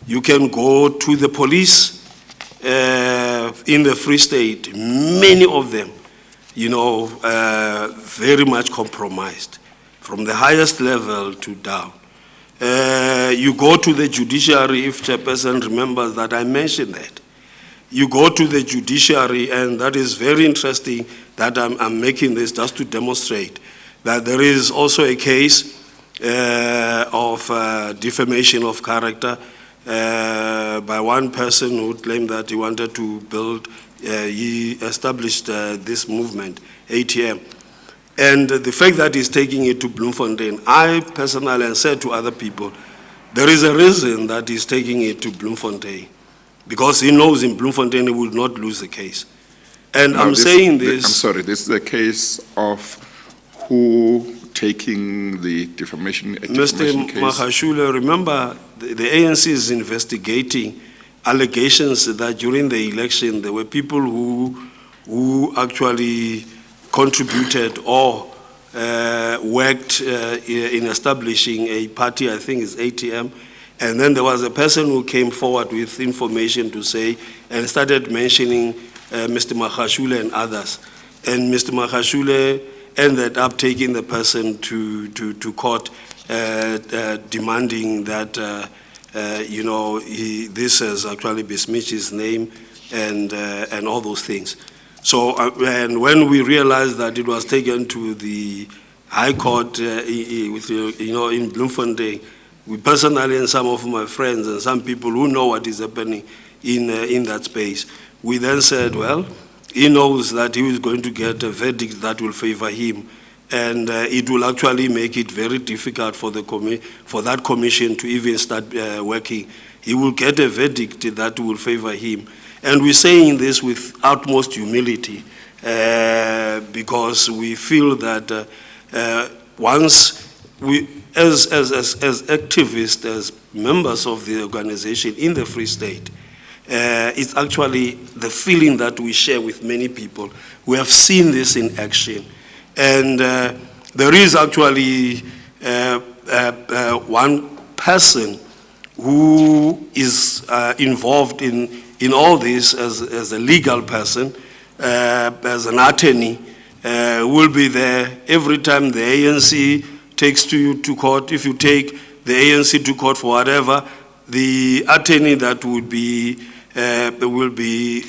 You can go to the police in the Free State, many of them, very much compromised, from the highest level to down. You go to the judiciary, if Chairperson remembers that I mentioned that. You go to the judiciary, and that is very interesting that I'm making this just to demonstrate that there is also a case of defamation of character by one person who claimed that he wanted to build, he established this movement, ATM. And the fact that he's taking it to Bloemfontein, I personally and said to other people, there is a reason that he's taking it to Bloemfontein, because he knows in Bloemfontein he will not lose the case. And Now, I'm saying I'm this. sorry, this is a case of who taking the defamation Mr. case? Mahashule, remember, the ANC is investigating allegations that during the election there were people who actually contributed or worked in establishing a party, I think it's ATM, and then there was a person who came forward with information to say and started mentioning Mr. Mahashule and others. And Mr. Mahashule ended up taking the person to court, demanding that, this has actually besmirched his name and all those things. So, and when we realized that it was taken to the High Court in Bloemfontein, we personally and some of my friends and some people who know what is happening in that space, we then said, well, he knows that he is going to get a verdict that will favor him, and it will actually make it very difficult for that commission to even start working. He will get a verdict that will favor him. And we're saying this with utmost humility because we feel that once we, as activists, as members of the organization in the Free State, it's actually the feeling that we share with many people. We have seen this in action. And there is actually one person who is involved in all this as a legal person, as an attorney, will be there every time the ANC takes you to court. If you take the ANC to court for whatever, the attorney that will be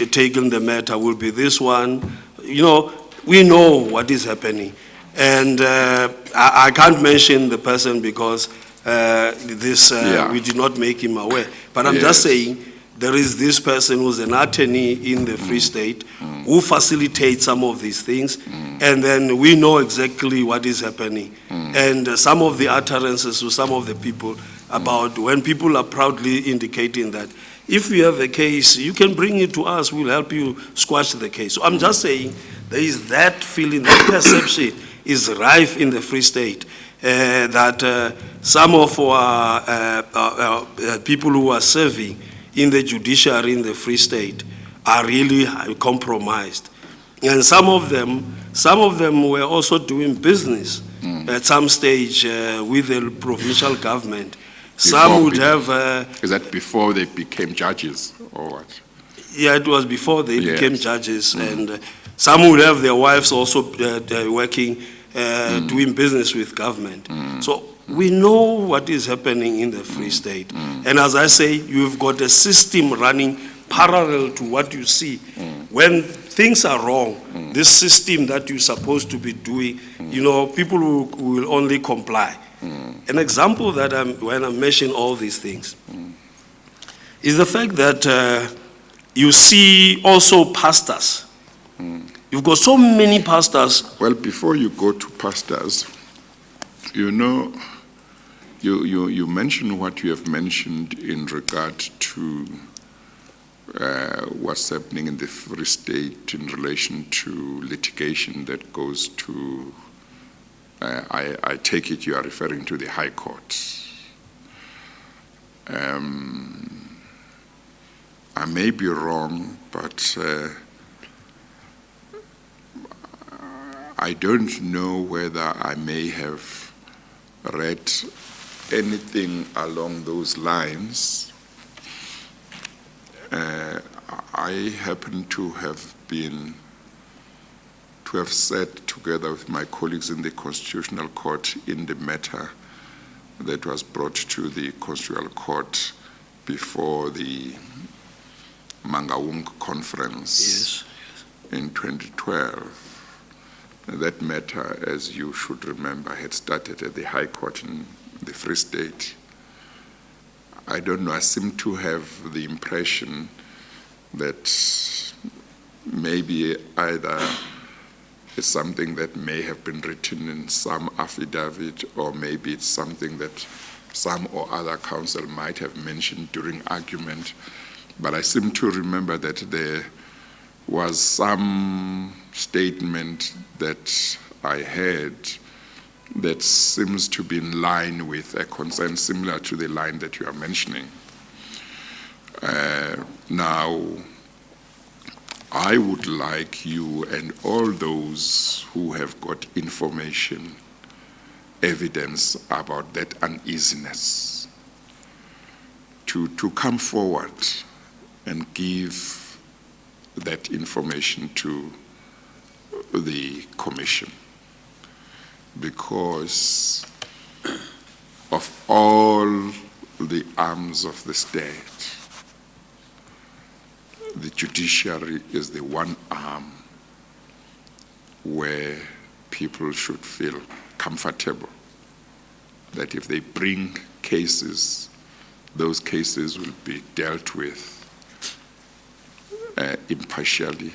taking the matter will be this one. You know, we know what is happening. And I can't mention the person because we did not make him aware. But I'm just saying, there is this person who's an attorney in the Free State who facilitates some of these things, and then we know exactly what is happening. And some of the utterances to some of the people about when people are proudly indicating that if you have a case, you can bring it to us, we'll help you squash the case. So I'm just saying there is that feeling, that perception is rife in the Free State that some of our people who are serving in the judiciary in the Free State are really compromised. And some of them were also doing business at some stage with the provincial government. Some would have... is that before they became judges or what? Yeah, it was before they became judges. And some would have their wives also working, doing business with government. So we know what is happening in the Free State. And as I say, you've got a system running parallel to what you see. When things are wrong, this system that you're supposed to be doing, people will only comply. An example that when I mention all these things is the fact that you see also pastors. You've got so many pastors. Well, before you go to pastors, you mentioned what you have mentioned in regard to what's happening in the Free State in relation to litigation that goes to, I take it you are referring to the High Court. I may be wrong, but I don't know whether I may have read anything along those lines. I happen to have sat together with my colleagues in the Constitutional Court in the matter that was brought to the Constitutional Court before the Mangaung Conference in 2012. That matter, as you should remember, had started at the High Court in the Free State. I don't know, I seem to have the impression that maybe either it's something that may have been written in some affidavit, or maybe it's something that some or other counsel might have mentioned during argument. But I seem to remember that there was some statement that I heard that seems to be in line with a concern similar to the line that you are mentioning. Now, I would like you and all those who have got information, evidence about that uneasiness, to come forward and give that information to the Commission, because of all the arms of the state, the judiciary is the one arm where people should feel comfortable that if they bring cases, those cases will be dealt with impartially,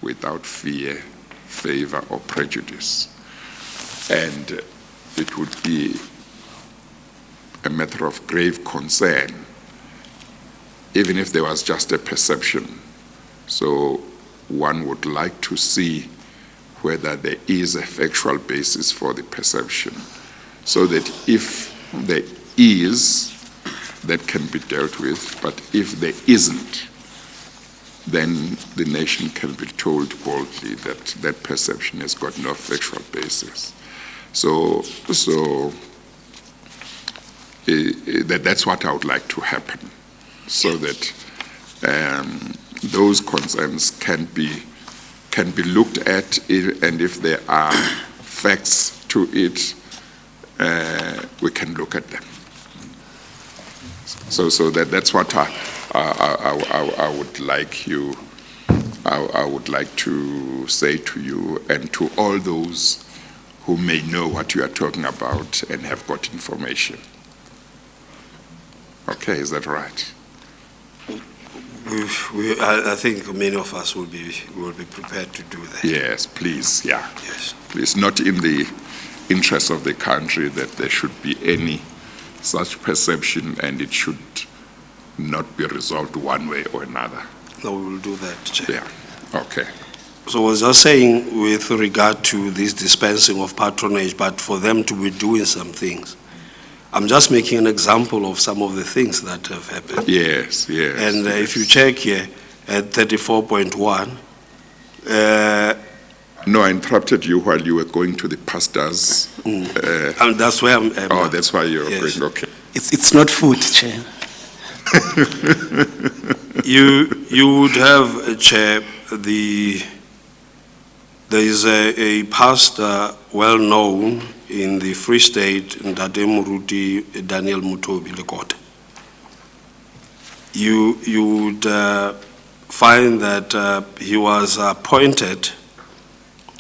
without fear, favor, or prejudice. And it would be a matter of grave concern, even if there was just a perception. So one would like to see whether there is a factual basis for the perception, so that if there is, that can be dealt with, but if there isn't, then the nation can be told boldly that that perception has got no factual basis. So that's what I would like to happen, so that those concerns can be looked at, and if there are facts to it, we can look at them. So that's what I would like you. I would like to say to you and to all those who may know what you are talking about and have got information. Okay, is that right? I think many of us will be prepared to do that. Yes, please. Yeah. Yes. Please, not in the interest of the country that there should be any such perception, and it should not be resolved one way or another. No, we will do that, Chair. Yeah. Okay. So I was just saying with regard to this dispensing of patronage, but for them to be doing some things. I'm just making an example of some of the things that have happened. Yes, yes. And yes. if you check here at 34.1. No, I interrupted you while you were going to the pastors. And that's where I'm. That's why you're yes. going. Okay. It's not food, Chair. You would have, Chair, there is a pastor well known in the Free State, Ndade Muruti Daniel Mutobi Lekota. You would find that he was appointed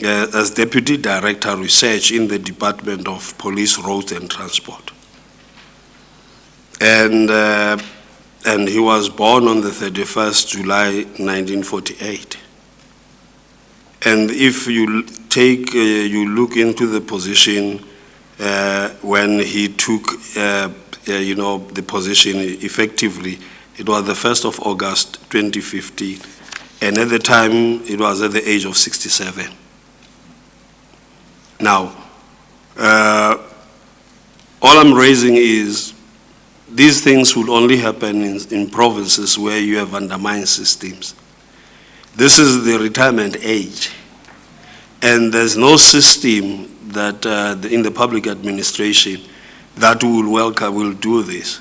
as Deputy Director Research in the Department of Police, Roads and Transport. And he was born on the 31st July 1948. And if you take, you look into the position when he took, the position effectively, it was the 1st of August 2015. And at the time, it was at the age of 67. Now, all I'm raising is these things will only happen in provinces where you have undermined systems. This is the retirement age. And there's no system that in the public administration that will do this.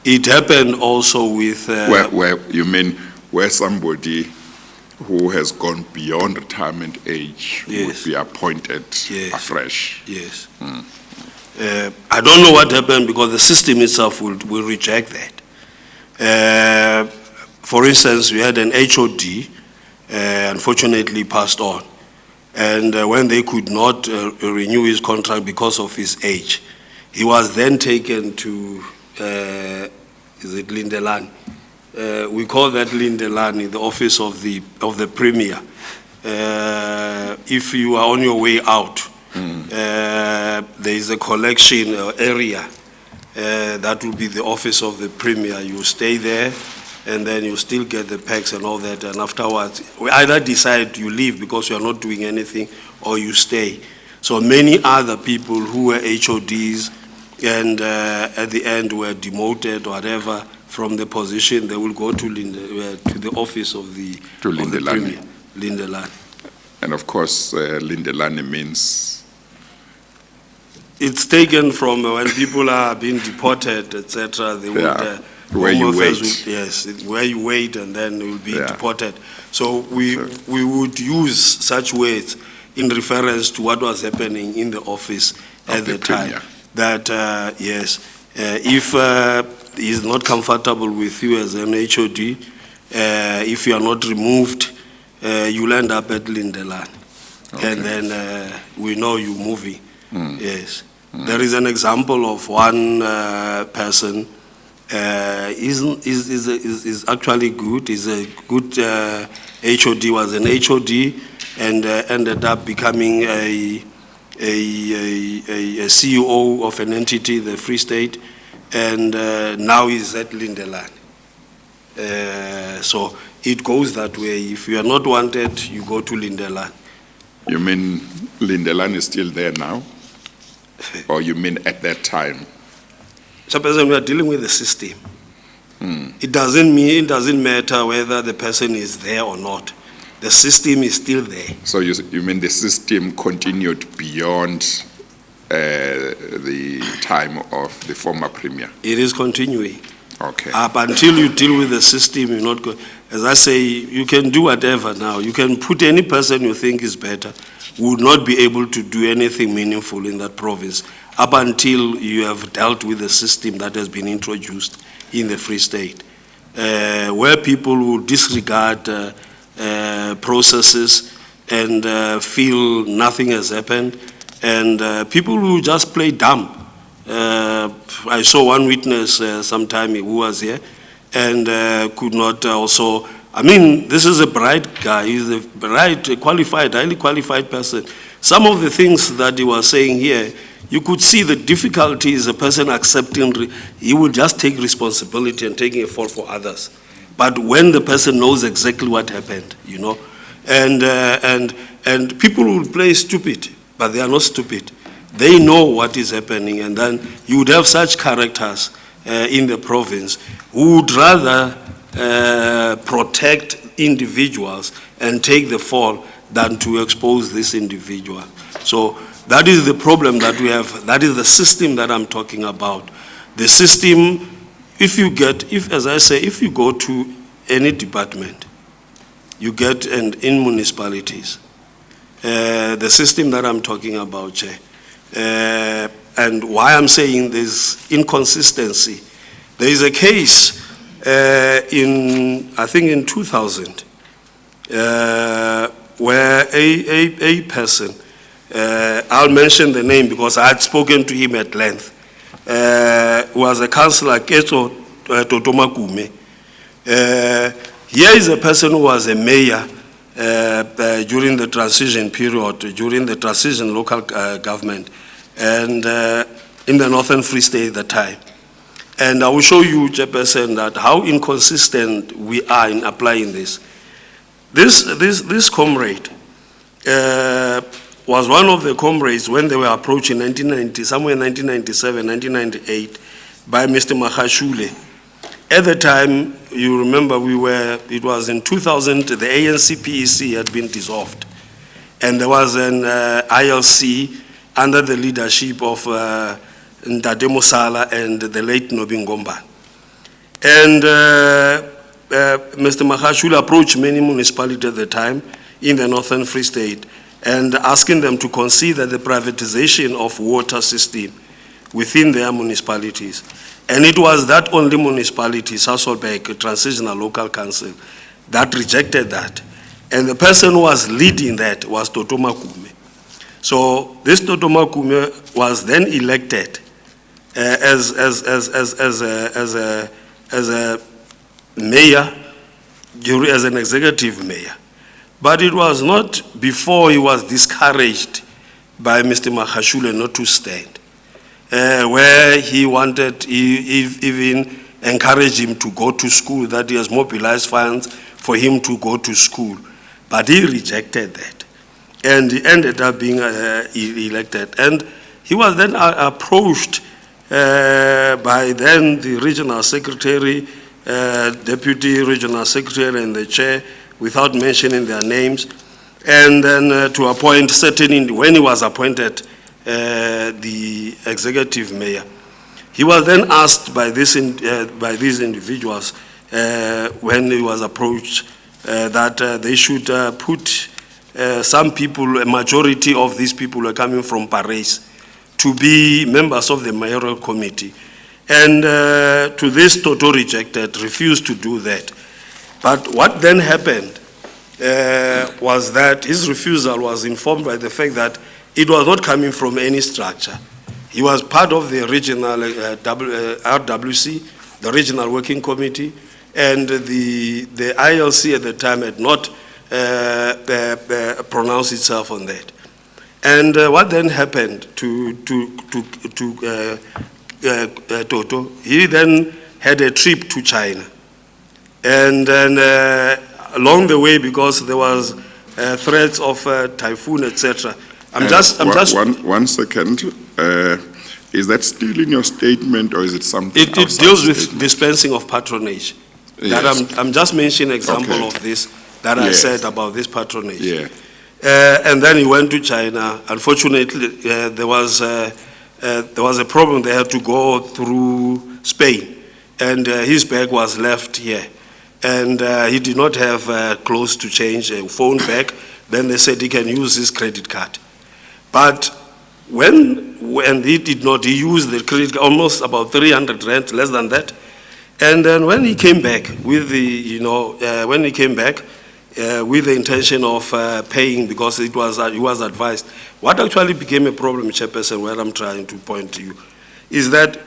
It happened also with... where you mean where somebody who has gone beyond retirement age Yes. would be appointed Yes. afresh? Yes. I don't know what happened because the system itself will reject that. For instance, we had an HOD, unfortunately passed on. And when they could not renew his contract because of his age, he was then taken to, is it Lindelani? We call that Lindelani, the office of the Premier. If you are on your way out, there is a collection area. That will be the office of the Premier. You stay there, and then you still get the packs and all that, and afterwards, we either decide you leave because you are not doing anything, or you stay. So many other people who were HODs and at the end were demoted or whatever from the position, they will go to the office of the Lindelani. Lindelani. And of course, Lindelani means It's taken from when people are being deported, etc. They would where you Home Affairs wait. yes, where you wait, and then you will be Yeah. deported. So we would use such words in reference to what was happening in the office at the the time. Premier. That yes, if he is not comfortable with you as an HOD, if you are not removed, you'll end up at Lindelani. Okay. And then we know you moving. Yes. There is an example of one person is actually good. He's a good HOD, was an HOD, and ended up becoming a CEO of an entity, the Free State, and now he's at Lindelani. So it goes that way. If you are not wanted, you go to Lindelani. You mean Lindelani is still there now? Or you mean at that time? Chairperson, we are dealing with the system. It doesn't matter whether the person is there or not. The system is still there. So you mean the system continued beyond the time of the former Premier? It is continuing. Okay. Up until you deal with the system, you're not going. As I say, you can do whatever now. You can put any person you think is better, would not be able to do anything meaningful in that province up until you have dealt with the system that has been introduced in the Free State, where people will disregard processes and feel nothing has happened, and people will just play dumb. I saw one witness sometime who was here and could not also. I mean, this is a bright guy. He's a bright, qualified, highly qualified person. Some of the things that he was saying here, you could see the difficulty is a person accepting. He will just take responsibility and taking a fault for others. But when the person knows exactly what happened, you know, and people will play stupid, but they are not stupid. They know what is happening, and then you would have such characters in the province who would rather protect individuals and take the fall than to expose this individual. So that is the problem that we have. That is the system that I'm talking about. The system, as I say, if you go to any department, you get, and in municipalities, the system that I'm talking about, Chair, and why I'm saying there's inconsistency. There is a case I think in 2000, where a person, I'll mention the name because I had spoken to him at length, was a councillor, Ketso Totomakume. Here is a person who was a mayor during the transition period, during the transition local government, and in the Northern Free State at the time. And I will show you, Chairperson, that how inconsistent we are in applying this. This comrade was one of the comrades when they were approaching 1990, somewhere in 1997, 1998, by Mr. Mahashule. At the time, you remember it was in 2000, the ANC PEC had been dissolved. And there was an ILC under the leadership of Ndade Musala and the late Nobingomba. And Mr. Mahashule approached many municipalities at the time in the Northern Free State and asking them to consider the privatization of water system within their municipalities. And it was that only municipality, Sasolburg Transitional Local Council, that rejected that. And the person who was leading that was Toto Makume. So this Toto Makume was then elected as a mayor, as an executive mayor. But it was not before he was discouraged by Mr. Mahashule not to stand, where he wanted, he even encouraged him to go to school, that he has mobilized funds for him to go to school. But he rejected that. And he ended up being elected. And he was then approached by then the regional secretary, deputy regional secretary and the chair, without mentioning their names, and then to appoint certain, when he was appointed the executive mayor. He was then asked by these individuals when he was approached that they should put some people, a majority of these people were coming from Paris, to be members of the mayoral committee. And to this, Toto rejected, refused to do that. But what then happened was that his refusal was informed by the fact that it was not coming from any structure. He was part of the regional RWC, the Regional Working Committee, and the ILC at the time had not pronounced itself on that. And what then happened to Toto? He then had a trip to China. And then along the way, because there was threats of typhoon, etc. One second. Is that still in your statement, or is it something It deals with dispensing of patronage. Yes. That I'm just mentioning an example Okay. of this that I Yes. said about this patronage. Yeah. And then he went to China. Unfortunately, there was a problem. They had to go through Spain, and his bag was left here. And he did not have clothes to change, a phone bag. Then they said he can use his credit card. But when he did not, he used the credit card, almost about 300 rand, less than that. And then when he came back with the, when he came back with the intention of paying, because he was advised, what actually became a problem, Chairperson, where I'm trying to point to you, is that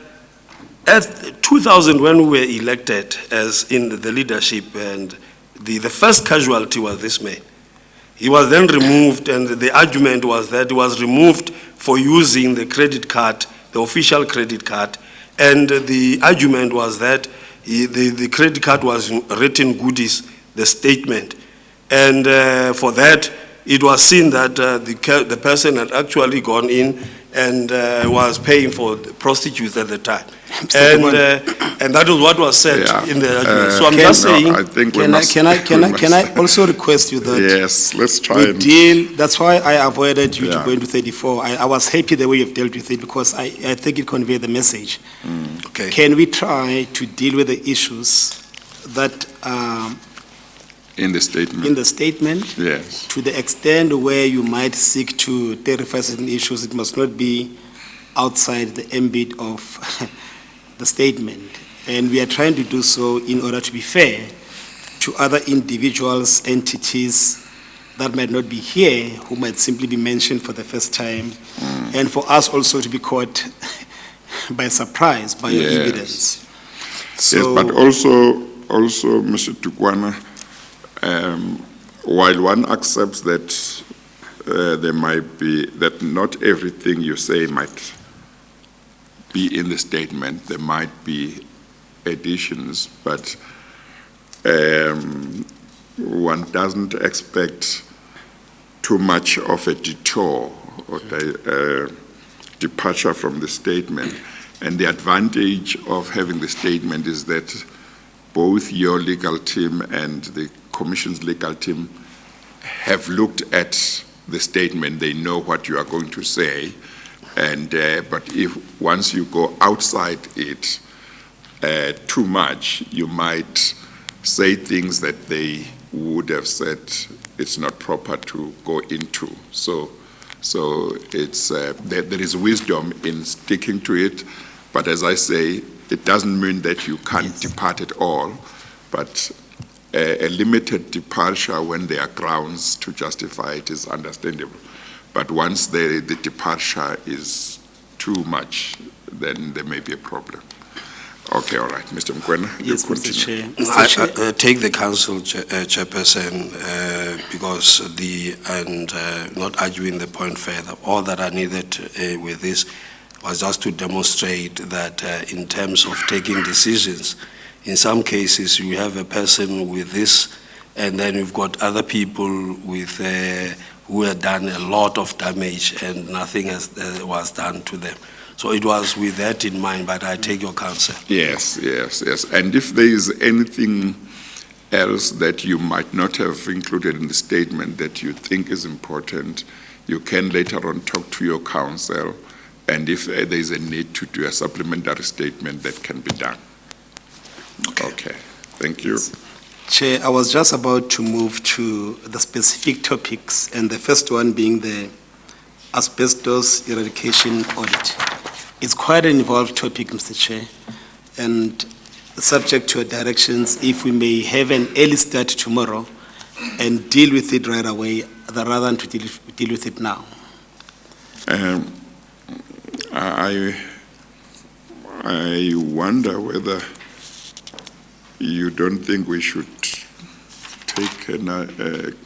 at 2000, when we were elected as in the leadership, and the first casualty was this man. He was then removed, and the argument was that he was removed for using the credit card, the official credit card, and the argument was that the credit card was written goodies, the statement. And for that, it was seen that the person had actually gone in and was paying for the prostitutes at the time. And that was what was said Yeah. in the argument. So I'm just saying, I think Can I also request you that Yes, let's try we and deal, that's why I avoided you to Yeah. go into 34. I was happy the way you've dealt with it, because I think it conveyed the message. okay. Can we try to deal with the issues that in the statement. in the statement, Yes. to the extent where you might seek to clarify certain issues? It must not be outside the ambit of the statement. And we are trying to do so in order to be fair to other individuals, entities that might not be here, who might simply be mentioned for the first time, and for us also to be caught by surprise by your Yes. evidence. Yes, So, but also, Mr. Tukwana, while one accepts that there might be, that not everything you say might be in the statement, there might be additions, but one doesn't expect too much of a detour or departure from the statement. And the advantage of having the statement is that both your legal team and the Commission's legal team have looked at the statement. They know what you are going to say. And but if once you go outside it too much, you might say things that they would have said it's not proper to go into. So So it's, there is wisdom in sticking to it, but as I say, it doesn't mean that you can't depart at all, but a limited departure when there are grounds to justify it is understandable. But once the departure is too much, then there may be a problem. Okay, all right. Mr. Mkwena, you Yes, Mr. continue. Chair. Mr. Chair. I take the council chairperson because not arguing the point further. All that I needed with this was just to demonstrate that in terms of taking decisions, in some cases you have a person with this, and then you've got other people with who have done a lot of damage and nothing was done to them. So it was with that in mind, but I take your counsel. Yes. And if there is anything else that you might not have included in the statement that you think is important, you can later on talk to your counsel, and if there is a need to do a supplementary statement, that can be done. Okay. Thank you. Chair, I was just about to move to the specific topics, and the first one being the asbestos eradication audit. It's quite an involved topic, Mr. Chair, and subject to your directions, if we may have an early start tomorrow and deal with it right away, rather than to deal with it now. I wonder whether you don't think we should take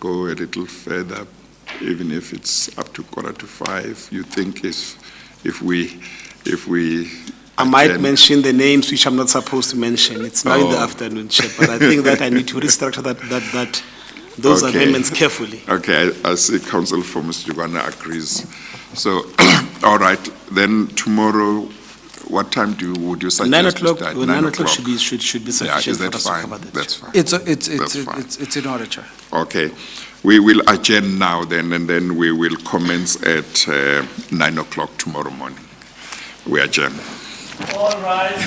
go a little further, even if it's up to 4:45. You think if we I might attend- mention the names which I'm not supposed to mention. It's now in the Oh. afternoon, Chair, but I think that I need to restructure those Okay. amendments carefully. Okay, I see Council for Mr. Dugwana agrees. So, all right, then tomorrow, what time would you suggest? 9 to o'clock, start? 9 o'clock should be Yeah, sufficient is for that us to fine? cover that. That's fine. It's That's fine. in order, Chair. Okay, we will adjourn now then, and then we will commence at 9 o'clock tomorrow morning. We adjourn. All right.